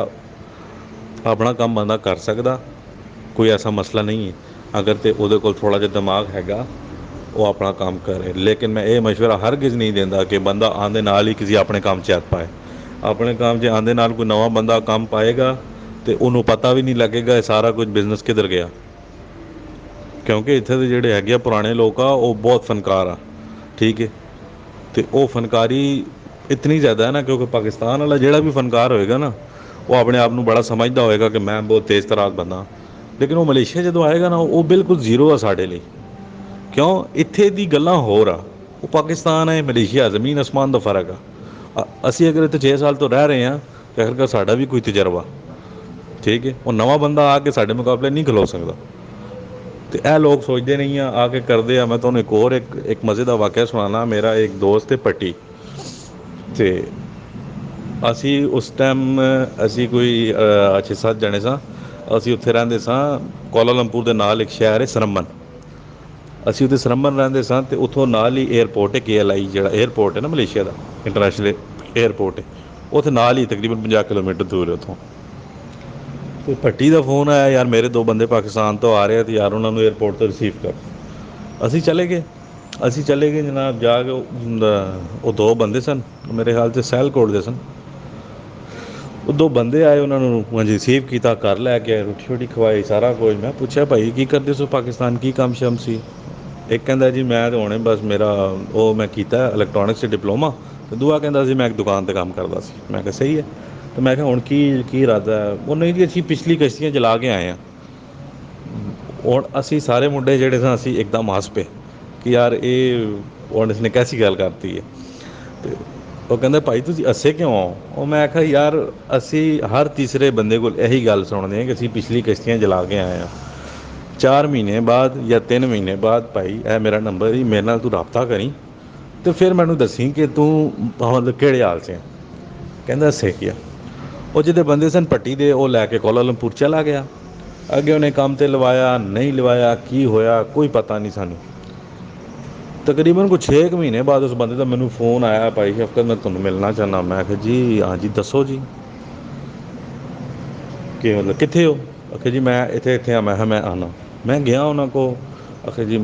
ਆਪਣਾ ਕੰਮ ਬੰਦਾ ਕਰ ਸਕਦਾ, ਕੋਈ ਐਸਾ ਮਸਲਾ ਨਹੀਂ ਹੈ। ਅਗਰ ਤਾਂ ਉਹਦੇ ਕੋਲ ਥੋੜ੍ਹਾ ਜਿਹਾ ਦਿਮਾਗ ਹੈਗਾ, ਉਹ ਆਪਣਾ ਕੰਮ ਕਰੇ। ਲੇਕਿਨ ਮੈਂ ਇਹ ਮਸ਼ਵਰਾ ਹਰਗਿਜ਼ ਨਹੀਂ ਦਿੰਦਾ ਕਿ ਬੰਦਾ ਆਉਣ ਦੇ ਨਾਲ ਹੀ ਕਿਸੇ ਆਪਣੇ ਕੰਮ 'ਚ ਹੱਥ ਪਾਏ। ਆਪਣੇ ਕੰਮ 'ਚ ਆਉਣ ਦੇ ਨਾਲ ਕੋਈ ਨਵਾਂ ਬੰਦਾ ਕੰਮ ਪਾਏਗਾ ਅਤੇ ਉਹਨੂੰ ਪਤਾ ਵੀ ਨਹੀਂ ਲੱਗੇਗਾ ਇਹ ਸਾਰਾ ਕੁਝ ਬਿਜ਼ਨਸ ਕਿੱਧਰ ਗਿਆ। ਕਿਉਂਕਿ ਇੱਥੇ ਦੇ ਜਿਹੜੇ ਹੈਗੇ ਆ ਪੁਰਾਣੇ ਲੋਕ ਆ, ਉਹ ਬਹੁਤ ਫਨਕਾਰ ਆ। ਠੀਕ ਹੈ, ਅਤੇ ਉਹ ਫਨਕਾਰੀ ਇਤਨੀ ਜ਼ਿਆਦਾ ਹੈ ਨਾ, ਕਿਉਂਕਿ ਪਾਕਿਸਤਾਨ ਵਾਲਾ ਜਿਹੜਾ ਵੀ ਫਨਕਾਰ ਹੋਏਗਾ ਨਾ, ਉਹ ਆਪਣੇ ਆਪ ਨੂੰ ਬੜਾ ਸਮਝਦਾ ਹੋਏਗਾ ਕਿ ਮੈਂ ਬਹੁਤ ਤੇਜ਼ ਤਰਾਰ ਬੰਦਾ। ਲੇਕਿਨ ਉਹ ਮਲੇਸ਼ੀਆ ਜਦੋਂ ਆਏਗਾ ਨਾ, ਉਹ ਬਿਲਕੁਲ ਜ਼ੀਰੋ ਆ ਸਾਡੇ ਲਈ। ਕਿਉਂ? ਇੱਥੇ ਦੀ ਗੱਲਾਂ ਹੋਰ ਆ। ਉਹ ਪਾਕਿਸਤਾਨ ਹੈ, ਮਲੇਸ਼ੀਆ, ਜ਼ਮੀਨ ਅਸਮਾਨ ਦਾ ਫ਼ਰਕ ਆ। ਅਸੀਂ ਅਗਰ ਇੱਥੇ 6 ਸਾਲ ਤੋਂ ਰਹਿ ਰਹੇ ਹਾਂ, ਤਾਂ ਆਖਿਰਕਾਰ ਸਾਡਾ ਵੀ ਕੋਈ ਤਜਰਬਾ। ਠੀਕ ਹੈ, ਉਹ ਨਵਾਂ ਬੰਦਾ ਆ ਕੇ ਸਾਡੇ ਮੁਕਾਬਲੇ ਨਹੀਂ ਖਲੋ ਸਕਦਾ। ਅਤੇ ਇਹ ਲੋਕ ਸੋਚਦੇ ਨਹੀਂ ਆ ਕੇ ਕਰਦੇ ਆ। ਮੈਂ ਤੁਹਾਨੂੰ ਇੱਕ ਹੋਰ ਇੱਕ ਮਜ਼ੇ ਦਾ ਵਾਕਿਆ ਸੁਣਾਉਣਾ। ਮੇਰਾ ਇੱਕ ਦੋਸਤ ਹੈ ਪੱਟੀ, ਅਤੇ ਅਸੀਂ ਉਸ ਟਾਈਮ ਅਸੀਂ ਕੋਈ 6-7 ਜਣੇ ਸਾਂ। ਅਸੀਂ ਉੱਥੇ ਰਹਿੰਦੇ ਸਾਂ, ਕੁਆਲਾਲੰਪੁਰ ਦੇ ਨਾਲ ਇੱਕ ਸ਼ਹਿਰ ਹੈ ਸਰਮਨ। ਅਸੀਂ ਉੱਥੇ ਸਰਮਨ ਰਹਿੰਦੇ ਸਾਂ, ਅਤੇ ਉੱਥੋਂ ਨਾਲ ਹੀ ਏਅਰਪੋਰਟ ਹੈ KLI, ਜਿਹੜਾ ਏਅਰਪੋਰਟ ਹੈ ਨਾ ਮਲੇਸ਼ੀਆ ਦਾ ਇੰਟਰਨੈਸ਼ਨਲ ਏਅਰਪੋਰਟ ਹੈ, ਉੱਥੇ ਨਾਲ ਹੀ ਤਕਰੀਬਨ 50 ਕਿਲੋਮੀਟਰ ਦੂਰ ਹੈ ਉੱਥੋਂ। ਅਤੇ ਭੱਟੀ ਦਾ ਫੋਨ ਆਇਆ, ਯਾਰ ਮੇਰੇ 2 ਬੰਦੇ ਪਾਕਿਸਤਾਨ ਤੋਂ ਆ ਰਹੇ ਆ, ਅਤੇ ਯਾਰ ਉਹਨਾਂ ਨੂੰ ਏਅਰਪੋਰਟ ਤੋਂ ਰਿਸੀਵ ਕਰ। ਅਸੀਂ ਚਲੇ ਗਏ ਜਨਾਬ। ਜਾ ਕੇ ਉਹ 2 ਬੰਦੇ ਸਨ, ਮੇਰੇ ਖਿਆਲ 'ਚ ਸਿਆਲਕੋਟ ਦੇ ਸਨ। ਉਹ 2 ਬੰਦੇ ਆਏ, ਉਹਨਾਂ ਨੂੰ ਰਿਸੀਵ ਕੀਤਾ, ਘਰ ਲੈ ਕੇ ਆਏ, ਰੋਟੀ ਸ਼ੋਟੀ ਖਵਾਈ, ਸਾਰਾ ਕੁਝ। ਮੈਂ ਪੁੱਛਿਆ ਭਾਈ ਕੀ ਕਰਦੇ ਸੋ ਪਾਕਿਸਤਾਨ, ਕੀ ਕੰਮ ਸ਼ਮ ਸੀ? ਇੱਕ ਕਹਿੰਦਾ ਜੀ ਮੈਂ ਤਾਂ ਹੁਣੇ ਬਸ ਮੇਰਾ ਉਹ ਮੈਂ ਕੀਤਾ ਇਲੈਕਟ੍ਰੋਨਿਕਸ 'ਚ ਡਿਪਲੋਮਾ, ਅਤੇ ਦੂਆ ਕਹਿੰਦਾ ਸੀ ਮੈਂ ਇੱਕ ਦੁਕਾਨ 'ਤੇ ਕੰਮ ਕਰਦਾ ਸੀ। ਮੈਂ ਕਿਹਾ ਸਹੀ ਹੈ। ਅਤੇ ਮੈਂ ਕਿਹਾ ਹੁਣ ਕੀ ਇਰਾਦਾ ਹੈ? ਉਹ ਨਹੀਂ ਜੀ ਅਸੀਂ ਪਿਛਲੀ ਕਿਸ਼ਤੀਆਂ ਚਲਾ ਕੇ ਆਏ ਹਾਂ। ਹੁਣ ਅਸੀਂ ਸਾਰੇ ਮੁੰਡੇ ਜਿਹੜੇ ਸਾਂ ਅਸੀਂ ਇੱਕਦਮ ਹੱਸ ਪਏ ਕਿ ਯਾਰ ਇਹ ਹੁਣ ਇਸਨੇ ਕੈਸੀ ਗੱਲ ਕਰਤੀ ਹੈ। ਅਤੇ ਉਹ ਕਹਿੰਦਾ ਭਾਈ ਤੁਸੀਂ ਹੱਸੇ ਕਿਉਂ ਹੋ? ਉਹ ਮੈਂ ਆਖਿਆ ਯਾਰ ਅਸੀਂ ਹਰ ਤੀਸਰੇ ਬੰਦੇ ਕੋਲ ਇਹੀ ਗੱਲ ਸੁਣਦੇ ਹਾਂ ਕਿ ਅਸੀਂ ਪਿਛਲੀ ਕਿਸ਼ਤੀਆਂ ਜਲਾ ਕੇ ਆਏ ਹਾਂ। 4 ਮਹੀਨੇ ਬਾਅਦ ਜਾਂ 3 ਮਹੀਨੇ ਬਾਅਦ ਭਾਈ ਇਹ ਮੇਰਾ ਨੰਬਰ ਹੀ ਮੇਰੇ ਨਾਲ ਤੂੰ ਰਾਬਤਾ ਕਰੀ ਅਤੇ ਫਿਰ ਮੈਨੂੰ ਦੱਸੀ ਕਿ ਤੂੰ ਮਤਲਬ ਕਿਹੜੇ ਹਾਲ 'ਚ ਹੈ। ਕਹਿੰਦਾ ਸਹੀ ਆ। ਉਹ ਜਿਹਦੇ ਬੰਦੇ ਸਨ ਪੱਟੀ ਦੇ ਉਹ ਲੈ ਕੇ ਕੋਲਾਲੰਪੁਰ ਚਲਾ ਗਿਆ। ਅੱਗੇ ਉਹਨੇ ਕੰਮ 'ਤੇ ਲਵਾਇਆ ਨਹੀਂ ਲਵਾਇਆ ਕੀ ਹੋਇਆ ਕੋਈ ਪਤਾ ਨਹੀਂ ਸਾਨੂੰ। ਤਕਰੀਬਨ ਕੋਈ 6 ਕੁ ਮਹੀਨੇ ਬਾਅਦ ਉਸ ਬੰਦੇ ਦਾ ਮੈਨੂੰ ਫ਼ੋਨ ਆਇਆ, ਭਾਈ ਸ਼ਫਕਤ ਮੈਂ ਤੁਹਾਨੂੰ ਮਿਲਣਾ ਚਾਹੁੰਦਾ। ਮੈਂ ਕਿਹਾ ਜੀ ਹਾਂਜੀ ਦੱਸੋ ਜੀ, ਕਿ ਮਤਲਬ ਕਿੱਥੇ ਹੋ? ਆਖਿਆ ਜੀ ਮੈਂ ਇੱਥੇ ਆ। ਮੈਂ ਕਿਹਾ ਮੈਂ ਆਉਣਾ। ਮੈਂ ਗਿਆ ਉਹਨਾਂ ਕੋਲ। ਆਖਿਆ ਜੀ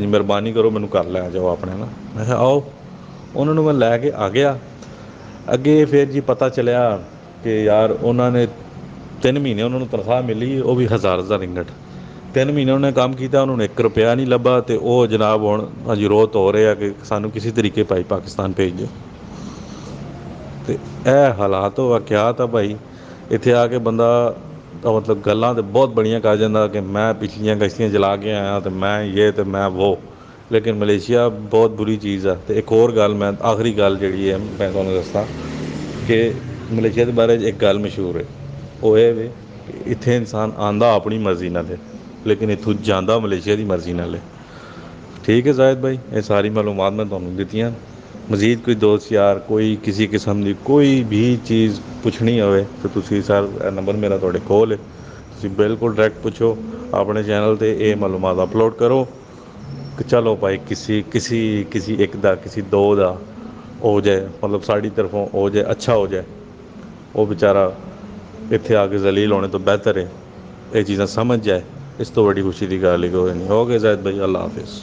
ਮਿਹਰਬਾਨੀ ਕਰੋ ਮੈਨੂੰ ਘਰ ਲੈ ਜਾਓ ਆਪਣੇ ਨਾਲ। ਮੈਂ ਕਿਹਾ ਆਓ। ਉਹਨਾਂ ਨੂੰ ਮੈਂ ਲੈ ਕੇ ਆ ਗਿਆ ਅੱਗੇ। ਫਿਰ ਜੀ ਪਤਾ ਚੱਲਿਆ ਕਿ ਯਾਰ ਉਹਨਾਂ ਨੇ 3 ਮਹੀਨੇ ਉਹਨਾਂ ਨੂੰ ਤਨਖਾਹ ਮਿਲੀ, ਉਹ ਵੀ 1000 ਰਿੰਗਟ। 3 ਮਹੀਨੇ ਉਹਨੇ ਕੰਮ ਕੀਤਾ, ਉਹਨਾਂ ਨੂੰ 1 ਰੁਪਇਆ ਨਹੀਂ ਲੱਭਾ। ਅਤੇ ਉਹ ਜਨਾਬ ਹੁਣ ਹਾਂਜੀ ਰੋਤ ਹੋ ਰਹੇ ਆ ਕਿ ਸਾਨੂੰ ਕਿਸੇ ਤਰੀਕੇ ਭਾਈ ਪਾਕਿਸਤਾਨ ਭੇਜ ਦਿਓ। ਅਤੇ ਇਹ ਹਾਲਾਤ ਵਾਕਿਆਤ ਆ ਭਾਈ। ਇੱਥੇ ਆ ਕੇ ਬੰਦਾ ਤਾਂ ਮਤਲਬ ਗੱਲਾਂ ਤਾਂ ਬਹੁਤ ਬੜੀਆਂ ਕਰ ਜਾਂਦਾ ਕਿ ਮੈਂ ਪਿਛਲੀਆਂ ਕਸ਼ਤੀਆਂ ਜਲਾ ਕੇ ਆਇਆ ਅਤੇ ਮੈਂ ਇਹ ਅਤੇ ਮੈਂ ਵੋ। ਲੇਕਿਨ ਮਲੇਸ਼ੀਆ ਬਹੁਤ ਬੁਰੀ ਚੀਜ਼ ਆ। ਅਤੇ ਇੱਕ ਹੋਰ ਗੱਲ ਮੈਂ ਆਖਰੀ ਗੱਲ ਜਿਹੜੀ ਹੈ ਮੈਂ ਤੁਹਾਨੂੰ ਦੱਸਾਂ ਕਿ ਮਲੇਸ਼ੀਆ ਦੇ ਬਾਰੇ ਇੱਕ ਗੱਲ ਮਸ਼ਹੂਰ ਹੈ। ਉਹ ਇਹ ਵੇ ਕਿ ਇੱਥੇ ਇਨਸਾਨ ਆਉਂਦਾ ਆਪਣੀ ਮਰਜ਼ੀ ਨਾਲ ਹੈ ਲੇਕਿਨ ਇੱਥੋਂ ਜਾਂਦਾ ਮਲੇਸ਼ੀਆ ਦੀ ਮਰਜ਼ੀ ਨਾਲ ਹੈ। ਠੀਕ ਹੈ ਜ਼ਾਹਿਦ ਭਾਈ, ਇਹ ਸਾਰੀ ਮਾਲੂਮਾਤ ਮੈਂ ਤੁਹਾਨੂੰ ਦਿੱਤੀਆਂ। ਮਜ਼ੀਦ ਕੋਈ ਦੋਸਤ ਯਾਰ ਕੋਈ ਕਿਸੇ ਕਿਸਮ ਦੀ ਕੋਈ ਵੀ ਚੀਜ਼ ਪੁੱਛਣੀ ਹੋਵੇ ਤਾਂ ਤੁਸੀਂ ਸਰ ਇਹ ਨੰਬਰ ਮੇਰਾ ਤੁਹਾਡੇ ਕੋਲ ਹੈ, ਤੁਸੀਂ ਬਿਲਕੁਲ ਡਾਇਰੈਕਟ ਪੁੱਛੋ। ਆਪਣੇ ਚੈਨਲ 'ਤੇ ਇਹ ਮਾਲੂਮਾਤ ਅਪਲੋਡ ਕਰੋ ਕਿ ਚਲੋ ਭਾਈ ਕਿਸੇ ਇੱਕ ਦਾ ਕਿਸੇ ਦੋ ਦਾ ਹੋ ਜਾਏ, ਮਤਲਬ ਸਾਡੀ ਤਰਫੋਂ ਹੋ ਜਾਏ, ਅੱਛਾ ਹੋ ਜਾਏ। ਉਹ ਵਿਚਾਰਾ ਇੱਥੇ ਆ ਕੇ ਜ਼ਲੀਲ ਹੋਣੇ ਤੋਂ ਬਿਹਤਰ ਹੈ ਇਹ ਚੀਜ਼ਾਂ ਸਮਝ ਜਾਏ। ਇਸ ਤੋਂ ਵੱਡੀ ਖੁਸ਼ੀ ਦੀ ਗੱਲ ਹੀ ਕੋਈ ਨਹੀਂ। ਹੋ ਗਏ ਜ਼ਾਹਿਦ ਭਾਈ, ਅੱਲਾ ਹਾਫਿਜ਼।